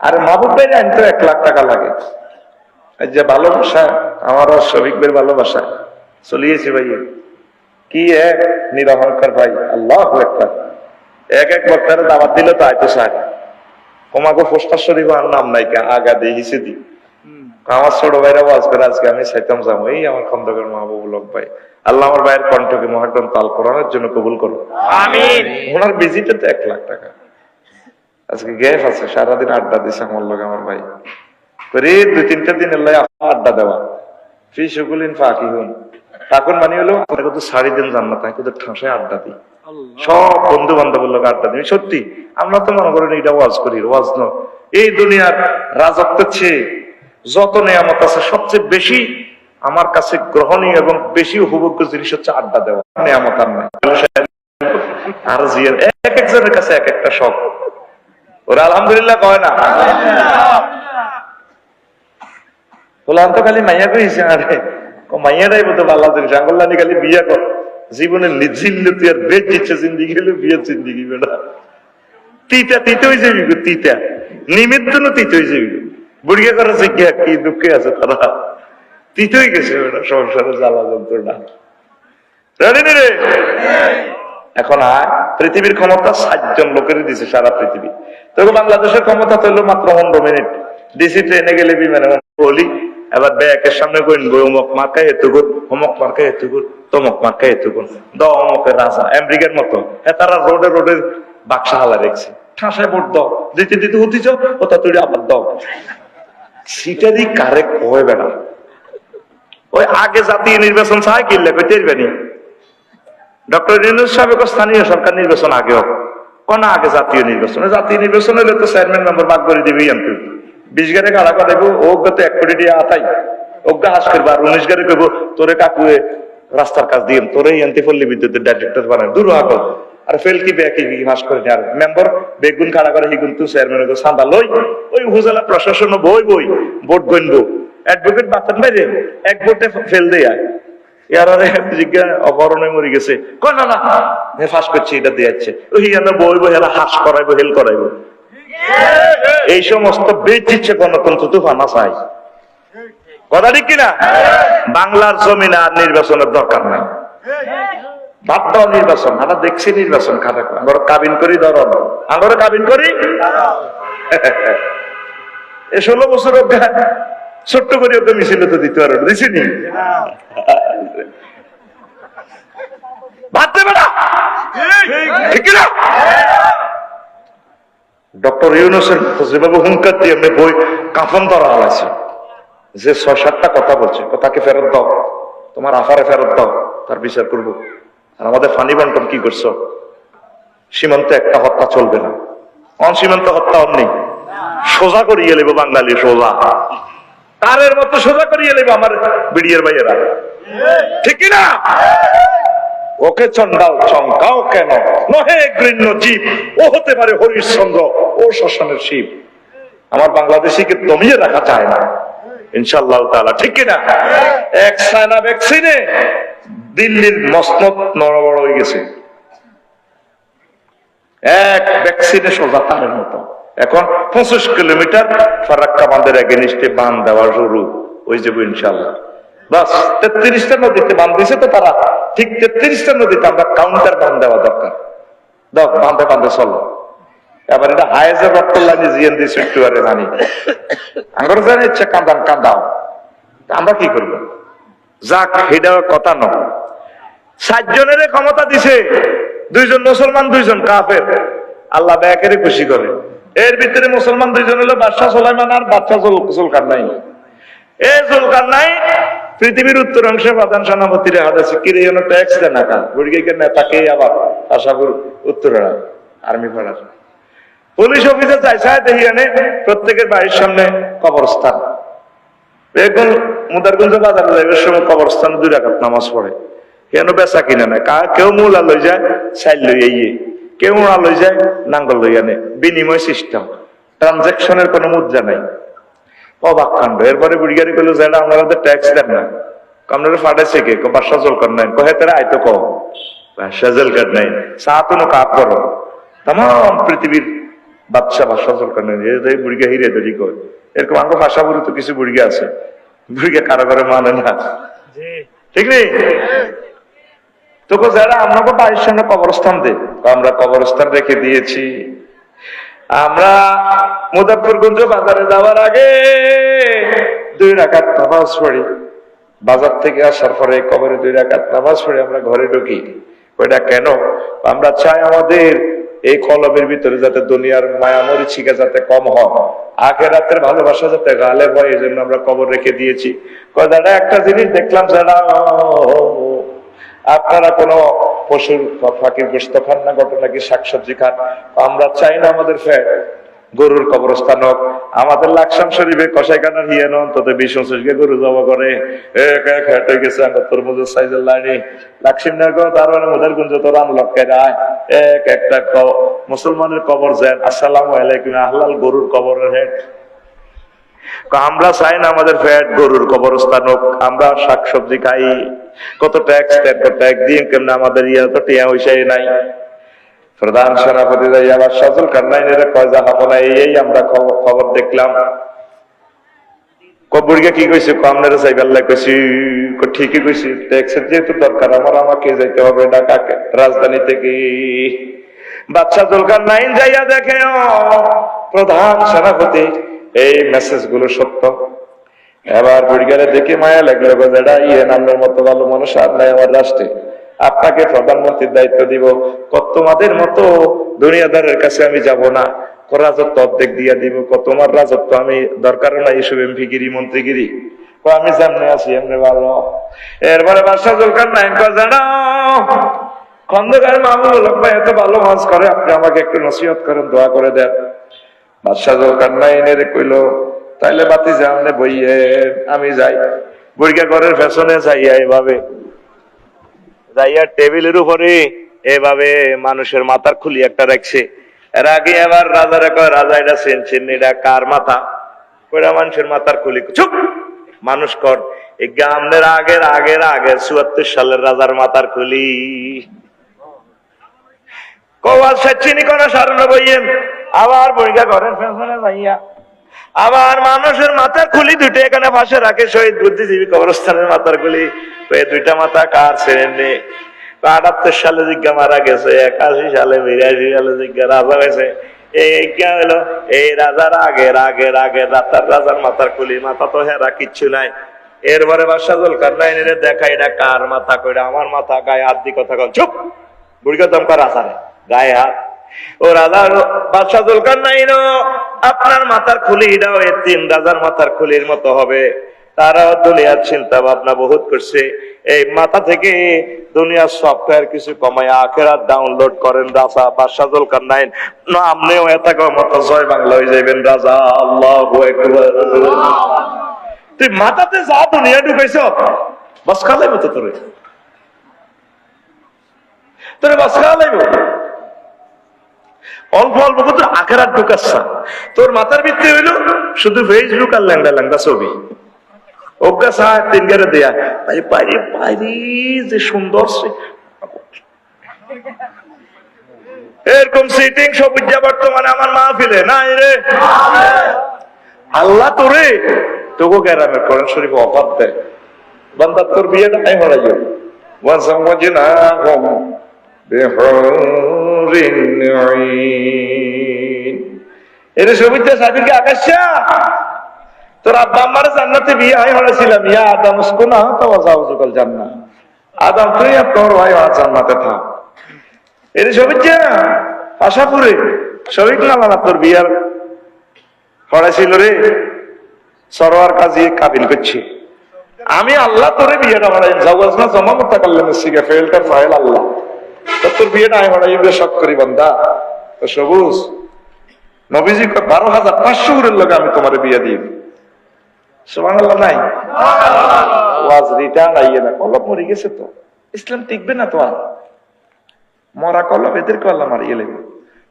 আর মাহবুব ভাই আনতে 1 লাখ টাকা লাগে যে ভালোবাসা আমার আর শফিক ভাইয়ের ভালোবাসা চলিয়েছে ভাই কি এক নিরহংকার ভাই আল্লাহু আকবার এক এক বক্তারে দাওয়াত দিল তো আইতো স্যার তোমাকে পোস্টার শরীফ আর নাম নাই কে আগা দেখিছে দি আমার ছোট ভাইরা ওয়াজ করে আজকে আমি সাইতাম যাবো এই আমার খন্দকার মাহবুবুল হক ভাই আল্লাহ আমার ভাইয়ের কণ্ঠকে মহাগ্রন্থ আল কোরআনের জন্য কবুল করো আমিন ওনার ভিজিটে তো 1 লাখ টাকা আজকে গ্যাস আছে সারাদিন আড্ডা দিছে আমার লোক আমার ভাই করে 2-3টা দিন আড্ডা দেওয়া ফি শুকুলিন ফাকিহুন তখন মানে হলো আমরা কত 4 দিন জান্নাত আমি কত ঠাঁসায় আড্ডা দিই সব বন্ধু বান্ধবের লোক আড্ডা দিই সত্যি আমরা তো মনে করেন এটা ওয়াজ করি ওয়াজ ন এই দুনিয়ার রাজত্বের চেয়ে যত নিয়ামত আছে সবচেয়ে বেশি আমার কাছে গ্রহণীয় এবং বেশি উপভোগ্য জিনিস হচ্ছে আড্ডা দেওয়া নিয়ামত আর নাই আর জিয়ার এক একজনের কাছে এক একটা শখ ওরা আলহামদুলিল্লাহ কয় না বলে আন্ত খালি মাইয়া কইছে আরে মাইয়ারাই বলতে পারলা জিনিস আঙ্গুল্লানি খালি বিয়া কর জীবনে নিজিল্লতি আর বেশ ইচ্ছে জিন্দিগি হলো বিয়ের জিন্দিগি বেটা তিতা তিতা হয়ে যাবি তিতা নিমিত্ত না তিত হয়ে যাবি বুড়িয়া করেছে কি দুঃখে আছে তারা তিত হয়ে গেছে ওটা সংসারে জ্বালা যন্ত্রণা জানি রে। এখন পৃথিবীর ক্ষমতা 60 জন লোকেরই দিছে সারা পৃথিবী। তবে বাংলাদেশের ক্ষমতা তো হলো মাত্র 15 মিনিট। ডিসি ট্রেনে গেলে বিমানে বলি এবার ব্যাকের সামনে গইনবো অমুক মার্কায় এতগুণ, অমুক মার্কায় এতগুণ, তমুক মার্কায় এতগুণ, দ অমুকের রাজা আমেরিকার মতো। হ্যাঁ তারা রোডে রোডে বাক্সা হালা রেখছে, ঠাসায় ভোট দাও, দিতে দিতে হতিছ ওটা তুই আবার দাও। সেটারই কারে কয় বেড়া ওই আগে জাতীয় নির্বাচন চায় কিনলে কই তেরবেনি ডক্টর ইউনূস সাহেব স্থানীয় সরকার নির্বাচন আগে হোক কোন আগে জাতীয় নির্বাচন। জাতীয় নির্বাচন হলে তো চেয়ারম্যান মেম্বার ভাগ করে দিবি এমপি 20 গাড়ি খাড়া করে দেবো ওকে তো 1 কোটি টাকা আতাই ওকে হাস করবো আর 19 গাড়ি করবো তোরে কাকুয়ে রাস্তার কাজ দিয়ে তোরে এনতি পল্লী বিদ্যুতের ডাইরেক্টর বানায় দূর আগল আর ফেল কি ব্যাকি হাস করে আর মেম্বার বেগুন খাড়া করে হিগুন তুই চেয়ারম্যান সান্দা লই ওই উপজেলা প্রশাসন বই বই ভোট গণবো অ্যাডভোকেট বাতান বাইরে 1 ভোটে ফেল দেয়া ইয়ারে জিজ্ঞা অপহরণে মরে গেছে কয় না না ফাঁস করছি এটা দিয়ে যাচ্ছে ওই বই বই এরা হাস করাইবো হেল করাইবো। এই সমস্ত বেচিচ্ছে গণতন্ত্র তো ফানা চাই কথা ঠিক কিনা। বাংলার জমিনে আর নির্বাচনের দরকার নাই, বাদ দাও নির্বাচন। আমরা দেখছি নির্বাচন খারাপ আমরা কাবিন করি ধরো আমরা কাবিন করি 16 বছর ছোট্ট করে ওকে মিছিল তো দিতে পারো দিছিনি ডক্টর ইউনূসের যেভাবে হুঙ্কার দিয়ে এমনি বই কাফন ধরা হয়েছে যে 6-7টা কথা বলছে তাকে ফেরত দাও, তোমার আফারে ফেরত দাও, তার বিচার করবো। আর আমাদের ফানি বন্টন কি করছো? সীমান্তে একটা হত্যা চলবে না, সীমান্ত হত্যা হননি, সোজা করিয়ে নেবো বাঙালি, সোজা তারের মতো সোজা করিয়ে নেবো আমার বিড়িয়ার ভাইয়েরা, ঠিক কিনা? ওকে চন্ডাল চমকাও কেন, নহে গৃহ্য জীব, ও হতে পারে হরিশ্চন্দ্র ও শ্মশানের শিব। আমার বাংলাদেশিকে দমিয়ে রাখা চায় না ইনশাআল্লাহ তাআলা, ঠিক কিনা? এক চায়না ভ্যাকসিনে দিল্লির মসনদ নড়বড় হয়ে গেছে, এক ভ্যাকসিনে সোজা তারের মতো। এখন 25 কিলোমিটার ফারাক্কা বাঁধের এগেনিস্টে বাঁধ দেওয়া শুরু হয়ে যাবো ইনশাআল্লাহ। বাস 33টা নদীতে বাঁধ দিয়েছে তো তারা, ঠিক 33টা নদীতে আমরা কাউন্টার বাঁধ দেওয়া দরকার। বাঁধে বাঁধে চলো। এবার এটা হায়েজের রক্ত লাইনে জিএন দিয়েছে একটু আরে জানি আমরা জানি ইচ্ছা কান্দান কান্দাও, আমরা কি করবো? যাক এটা কথা নয়। 60 জনের ক্ষমতা দিছে, 2 জন মুসলমান 2 জন কাফের, আল্লাহ ব্যাকেরে খুশি করে। এর ভিতরে মুসলমান 2 জন হলো বাদশাহ সুলাইমান আর বাদশাহ জুলকারনাইন। এই জুলকারনাইন পৃথিবীর উত্তর অংশে প্রধান সেনাপতির হাদাসি কিরে যেন ট্যাক্স দেন না কার বুড়িকে নেতাকে আবার আশাপুর উত্তরের আর্মি পাড়ার পুলিশ অফিসে চাইছে দেখি এনে প্রত্যেকের বাড়ির সামনে কবরস্থান। এখন মুদারগঞ্জ বাজারে যাইবার সময় কবরস্থানে 2 রাকাত নামাজ পড়ে, কেন বেচা কিনে নেয়, কেউ মূলা লই যায় চাইল লই আইয়ে, কেউ না লই যায় নাঙ্গল লই আনে, বিনিময় সিস্টেম, ট্রানজাকশনের কোনো মুদ্রা নাই। অবাক কাণ্ড। এরপরে বুড়িগারি করলো যারা আমাদের ট্যাক্স দেন না, আপনারা ফাটাইছে কে? বাদশাহ জুলকারনাইন। কহে তারা আইতো কো বাদশাহ জুলকারনাইন সাতুনো কাপ করো তাম পৃথিবীর বাদশাহ জুলকারনাইন বুড়িগা হিরে তৈরি কয়। এরকম আমার ভাষা বলে তো কিছু বুড়িগা আছে, বুড়িগা কারো করে মানে না, ঠিক নেই? তোকে যারা আপনাকে বাড়ির সামনে কবরস্থান দে, আমরা কবরস্থান রেখে দিয়েছি। আমরা মুজাফফরগঞ্জ বাজারে যাওয়ার আগে 2 রাকাত নামাজ পড়ি, বাজার থেকে আসার পরে কবরে 2 রাকাত নামাজ পড়ি আমরা ঘরে ঢুকি। ওইটা কেন? আমরা চাই আমাদের এই কলবের ভিতরে যাতে দুনিয়ার মায়া মরিচিকা যাতে কম হয়, আখিরাতের ভালোবাসা যাতে গালেব হয়, এই জন্য আমরা কবর রেখে দিয়েছি। দাদা একটা জিনিস দেখলাম, যারা আপনারা কোনো পশুর ফাঁকির গোস্ত খান না, ঘটনা কি শাকসবজি খান, আমরা চাই না আমাদের ফ্যাট গরুর কবরস্থান হোক। আমাদের লাকসাম শরীফে কষাইখানার হিয়ানো অন্তত 20-25 গরু জমা করে ফ্যাট হয়ে গেছে। আমরা তরমুজের সাইজের লাইনে লাকসিমনগর তারপরে মুদারগঞ্জ তোর আনলকের এক একটা মুসলমানের কবর যায়, আসসালামু আলাইকুম, আহলাল গরুর কবরের হেড। আমরা চাই না আমাদের ফ্যাট গরুর কবরস্থান হোক, আমরা শাকসবজি খাই, কত ট্যাক্স ট্যাক্স দিয়ে কেমন আমাদের ইয়া তো টিয়া হইসাই নাই। প্রধান সেনাপতি যাই আবার সজল কান্নাইনের কয় যাবো না, এই আমরা খবর দেখলাম। কবুরকে কি কইছে, আপনারা চাইবার কইছি, ঠিকই কইছি, ট্যাক্সের যেহেতু দরকার আমার, আমাকে যাইতে হবে ঢাকাকে রাজধানী থেকে। বাদশা জুলকারনাইন যাইয়া দেখে প্রধান সেনাপতি এই মেসেজ গুলো সত্য। এবার বুড়িগারে দেখে মায়া লাগলো, যেটা ইয়ে নামের মতো ভালো মানুষ আর নাই আমার রাষ্ট্রে, আপনাকে প্রধানমন্ত্রীর দায়িত্ব দিব। তোমাদের মতো দুনিয়াদারের কাছে আমি যাব না, রাজত্ব অর্ধেক দিয়া দিব। তোমার রাজত্ব আমি দরকার নাই, এসব এমপিগিরি মন্ত্রীগিরি, আমি যেমনি আছি এমনি ভালো। এরপরে বাদশা জুলকারনাইন খন্দকার মাহবুবুল হক ভাই এত ভালো মাছ করে, আপনি আমাকে একটু নসিহত করেন, দোয়া করে দেন। বাদশা জুলকারনাইনের কইল, তাইলে বাতি যে আপনি বইয়ে আমি যাই। বুড়িয়া ঘরের ফ্যাশনে যাইয়া এভাবে যাইয়া টেবিলের উপরে এভাবে মানুষের মাথার খুলি একটা রাখছে। এর আগে আবার রাজারা কয়, রাজা এটা চেনছেন, এটা কার মাথা? কইরা মানুষের মাথার খুলি। চুপ, মানুষ কর, এই গ্রামের আগের ৭৪ সালের রাজার মাথার খুলি। আবার বইটা ঘরের পেছনে যাইয়া আবার মানুষের মাথার খুলি দুটো এখানে পাশে রাখে, শহীদ বুদ্ধিজীবী কবরস্থানের মাথার খুলি। দুইটা মাথা কার ছেড়ে নে? ৭৮ সালে জিজ্ঞা মারা গেছে, ৮১ সালে ৮২ সালে জিজ্ঞা রাজা হয়েছে। এই কে হলো? এই রাজার আগের রাজার মাথার খুলি, মাথা তো হেরা কিচ্ছু নাই। এরপরে বাদশা জুলকারনাইনের দেখা, এটা কার মাথা? কইরা আমার মাথা। গায়ে হাত দি কথা কন। চুপ, বুড়িকে দমকা রাজারে গায়ে হাত। ও রাজা বাদশা জুলকারনাইন, আপনার মাথার খুলি এটাও এই ৩ রাজার মাথার খুলির মতো হবে। তারাও দুনিয়ার চিন্তা ভাবনা বহুত করছে, এই মাথা থেকে দুনিয়ার সফটওয়্যার কিছু কমায় আখিরাত ডাউনলোড করেন। রাজা বাদশা জুলকারনাইন, না আপনিও এতটার মতো জয় বাংলা হয়ে যাবেন রাজা। আল্লাহু আকবার। তুই মাথাতে যা দুনিয়া ঢুকাইছ, বাস খালাইব তো তোরে বাস খালাইব। অল্প অল্প তোর আখেরাত ঢুকাচ্ছ। তোর মাথার ভিত্তি হইল শুধু ফেসবুক আর ল্যাংডা ল্যাংডা ছবি। অভ্যাস ৩ গেড়ে দেয়া পাইরি পাইরি যে সুন্দর এরকম সিটিং সব বর্তমানে আমার মাহফিলে নাই রে। আল্লাহ তোরে তোকে গ্রামের কোরআন শরীফ অফার দেয়, বান্দা তোর বিয়েটা নাই হরাইও। এর ছবিতে সাবিকে আকাশা তোর আব্বা আম্মার জান্নাতে বিয়ে হয় হয়েছিলাম। ইয়া আদম উসকুনা তাওয়াজাউজুকাল জান্নাহ, আদম তুই আর তোর ভাই জান্নাতে থাক। এর ছবিতে আশাপুরে শরীক নালা তোর বিয়ার হয়েছিল রে। সরোয়ার কাজী কাবিল করছি আমি, আল্লাহ তোরে বিয়েটা হরাই যাওয়াজ না জমা মতো করলেন শিখে ফেলটার ফাইল আল্লাহ তোর বিয়েটা আমি হরাই শখ করি বান্দা। তো সবুজ নবীজি ১২,৫০০ উরের লোক আমি তোমার বিয়ে দিই। সুবহানাল্লাহ নাই ওয়াজ রিটার্ন আইয়ে না, কলব মরে গেছে তো ইসলাম টিকবে না। তো আর মরা কলব এদেরকে আল্লাহ মারিয়ে লাগবে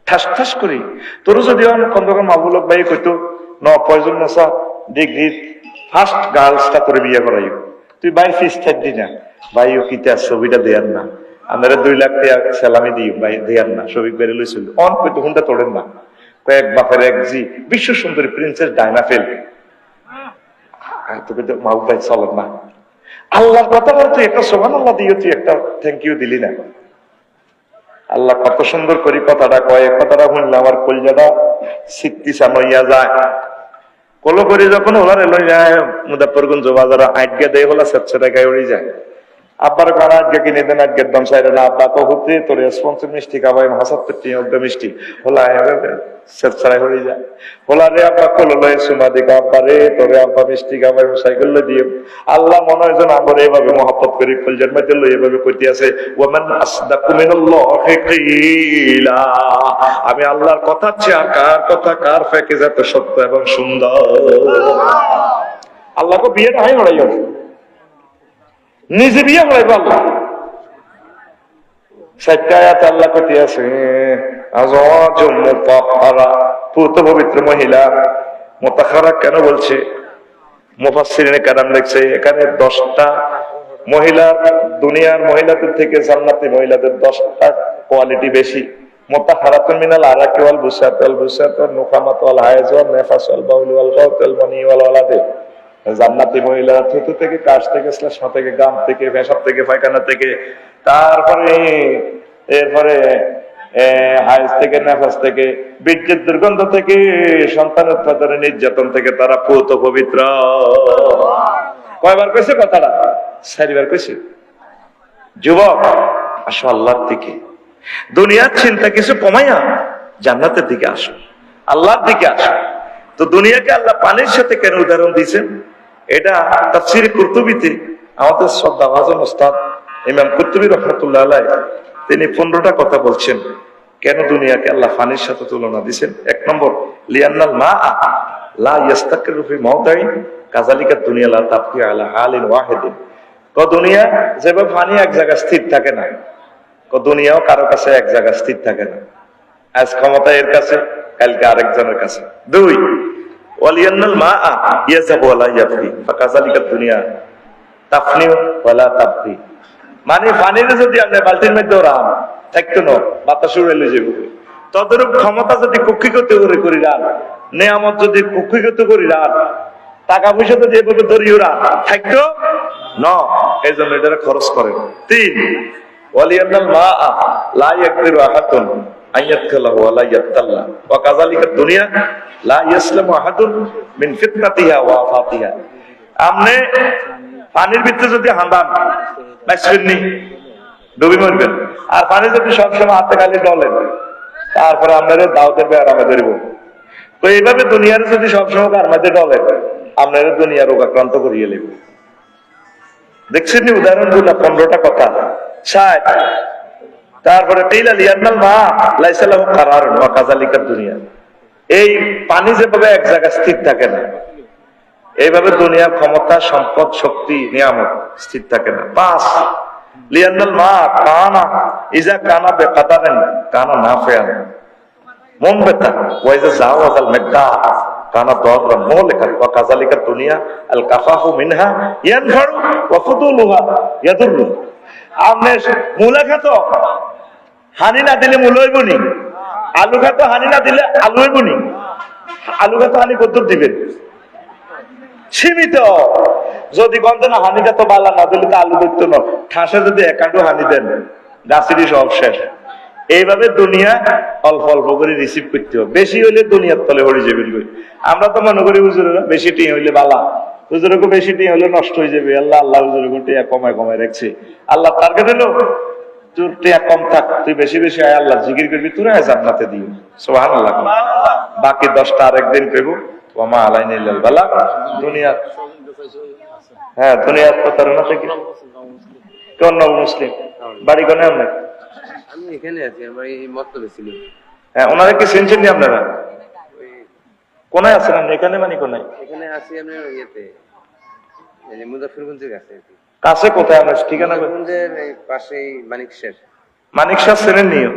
ঠাস ঠাস করি। তোর যদি খন্দকার মাহবুব হক ভাই কইতো পয়জন নসা ডিগ্রি ফার্স্ট গার্লসটা তোর বিয়ে করাইও, তুই ভাই ফিস থাকবি না ভাই ও কিতা ছবিটা দেয়ার না, আমরা ২ লাখ টাকা সালামি দিই ভাই দেয়ার না। শফিক বেড়ে লইছিল অন কইতো হুন্ডা তোড়েন না, কয়েক বাপের এক জি বিশ্ব সুন্দরী প্রিন্সেস ডায়না ফেল তোকে তো মাহবুব ভাই চলেন না। আল্লাহর কথা বল, তুই একটা সুবহানাল্লাহ দিও, তুই একটা থ্যাংক ইউ দিলি না। আল্লাহ কত সুন্দর করি কথাটা কয়, কথাটা শুনলে আমার কলজাটা সিদ্ধি সামইয়া যায়। কলো করে যখন ওলার এলো যায় মুজাফফরগঞ্জ বাজারে আটকে দেয় হলা ৭০০ টাকায় উড়ে যায়। আব্বার কারণ আটকে কিনে দেন, আটকের দাম চাইলে না। আব্বা কহুতে তোর রেসপন্সিভ মিষ্টি খাবাই ৭৭ মিষ্টি হলা সেচ্ছাড়াই হয়ে যায়। হলা রে আব্বা কলো লয়ে সুমা দিকে, আব্বা রে তোরে আব্বা মিষ্টি খাবাই সাইকেল দিয়ে। আল্লাহ মনে হয় যেন আমার এভাবে মহব্বত করি কলজার মধ্যে লই এভাবে কইতে আছে, ওয়ামান আসদাকু মিনাল্লাহি কিলা। আমি আল্লাহর কথা চেয়ে আর কার কথা কার প্যাকেজ এত সত্য এবং সুন্দর। আল্লাহকে বিয়েটা হয় হড়াই নিজে বিয়ে হড়াইব আল্লাহ। ৪টা আয়াত আল্লাহ কইতে আছে, আযওয়াজুম মুতাহহারা পুত পবিত্র মহিলা। মুতাহহারা কেন বলছে? মুফাসসিরিনে কেরাম লিখছে এখানে 10টা মহিলা, দুনিয়ার মহিলাদের থেকে জান্নাতি মহিলাদের 10টা কোয়ালিটি বেশি। মুতাহহারাতুন মিনাল আরাকি ওয়াল বুসাত ওয়ান নুখামাত ওয়াল হায়াজ ওয়ান নাফাস ওয়াল বাউল ওয়াল গাউত ওয়াল মানি ওয়াল ওয়ালাদে। জান্নাতি মহিলারা থুতু থেকে, কাশ থেকে, শ্লেষ্মা থেকে, গাম থেকে, পেশাব থেকে, পায়খানা থেকে, তারপরে এরপরে হাইজ থেকে, নাফাস থেকে, বীর্যের দুর্গন্ধ থেকে, সন্তান উৎপাদনের নির্যাতন থেকে তারা পুত পবিত্র। কয়বার কইছে কথাটা? 4 বার কইছে। যুবক, আসো আল্লাহর দিকে, দুনিয়ার চিন্তা কিছু কমাইয়া জান্নাতের দিকে আসো, আল্লাহর দিকে আসো। তো দুনিয়াকে আল্লাহ পানির সাথে কেন উদাহরণ দিয়েছেন? এটা তাফসীর কুরতুবীতে আমাদের শ্রদ্ধাভাজন ওস্তাদ ইমাম কুরতুবী রাহমাতুল্লাহ আলাইহি তিনি 15টা কথা বলছেন কেন দুনিয়াকে আল্লাহ পানির সাথে তুলনা দিয়েছেন। 1 নম্বর, লিয়ান্নাল মাআ লা ইস্তাকিরু ফি মাওদাইন কাযালিকা দুনিয়া লা তাবকি আলা হালিন ওয়াহিদিন। দুনিয়া যেভাবে পানি এক জায়গায় স্থির থাকে না, দুনিয়াও কারো কাছে এক জায়গায় স্থির থাকে না। আজ ক্ষমতা এর কাছে, কালকে আরেকজনের কাছে। 2, ওয়ালিয়ান্নাল মাআ ইয়াযাবু ওয়া লা ইয়াবকি ফাকাযালিকা দুনিয়া তাফনি ওয়া লা তাবকি। মানে পানিতে যদি আপনি বালতির মধ্যে রান থাকতো না, বাতাস উড়ে লয়ে যাবে। তদরূপ ক্ষমতা যদি কুক্ষিগত করি রান, নিয়ামত যদি কুক্ষিগত করি রান, টাকা পয়সা যদি এভাবে ধরিও রান থাকতো না, এই জন্য এটা খরচ করেন। 3, ওয়ালিয়ান্নাল মাআ লা ইয়াকদিরু আহাদুন আইয়াদখালাহু ওয়া লা ইয়াতাল্লা ওয়া কাযালিকা দুনিয়া লা ইয়াসলামু আহাদুন মিন ফিতনাতিহা ওয়া আফাতিহা। আপনি পানির ভিতরে যদি হাঁদান বাঁচবেননি, ডুবে মরবেন। আর পানি যদি সবসময় হাতে খালি ডলেন, তারপরে আপনারা দাওয়াতের বেড়ামে ধরব। তো এইভাবে দুনিয়ার যদি সবসময় কার মধ্যে ডলেন, আপনারা দুনিয়া রোগাক্রান্ত করিয়ে নেব। দেখছেন নি উদাহরণগুলো? 15টা কথা। 60, তারপরে কিলা লিয়ান্নাল মা লাইসা লাহু কারারুন ওয়া কাযালিকা দুনিয়া। এই পানি যেভাবে এক জায়গায় স্থির থাকে না, এইভাবে দুনিয়ার ক্ষমতা, সম্পদ, শক্তি, নিয়ামত স্থির থাকে না। 5, লিয়ান্নাল মা কানা ইজা কানা বিকাদারিন কানা নাফিআন মুমবিতা ওয়া ইজা জাওয়াজাল মিকদার কানা দাররান মুহলিকান ওয়া কাযালিকা দুনিয়া আল কাফাহু মিনহা ইয়ানফারু ওয়া ফুদুলুহা ইয়াদুররু। আপনি মূলা খাত হানি না দিলে মূল হইব নি, আলু খাত হানি না দিলে আলু হইব নি। আলু খাত হানি কদ্দুর দিবেন? সীমিত। যদি গন্ধ না হানিটা তো বালা না দিলে তো আলু ধরতো না। ঠাসে যদি একাডো হানি দেন, গাছেরই সব শেষ। এইভাবে দুনিয়া অল্প অল্প করে রিসিভ করতে হবে। বেশি হইলে দুনিয়ার তলে হয়ে যাবে। আমরা তো মনে করি হুজুরেরা বেশি টিঁ হইলে বালা, হুজুরকে বেশি টিঁ হইলে নষ্ট হয়ে যাবে। আল্লাহ হুজুরকে টিয়া কমায় কমায় রাখছে। আল্লাহ টার্গেট হলো তোর টিয়া কম থাক, তুই বেশি বেশি আয় আল্লাহ জিকির করবি, তোরা জান্নাতে দিও। সুবহানাল্লাহ। বাকি 10টা আরেকদিন করবো। ওমা আলাইনা ইল্লাল বালাগ। দুনিয়া, হ্যাঁ, দুনিয়ার প্রতারণা থেকে কোন নব মুসলিম বাড়ি কোনে? আমরা আমি এখানে আছি, আমার এই মতলবে ছিল। হ্যাঁ, ওনারা কি চিনছেন আপনারা? কোনায় আছেন আপনি? এখানে মানে কোনায়? এখানে আছি আমরা ইয়েতে, এই মুজাফফরগঞ্জের কাছে। কাছে কোথায়? আমরা ঠিকানা মুজাফফরগঞ্জের এই পাশেই মানিক শের। মানিক শাহ চেনেন নিও?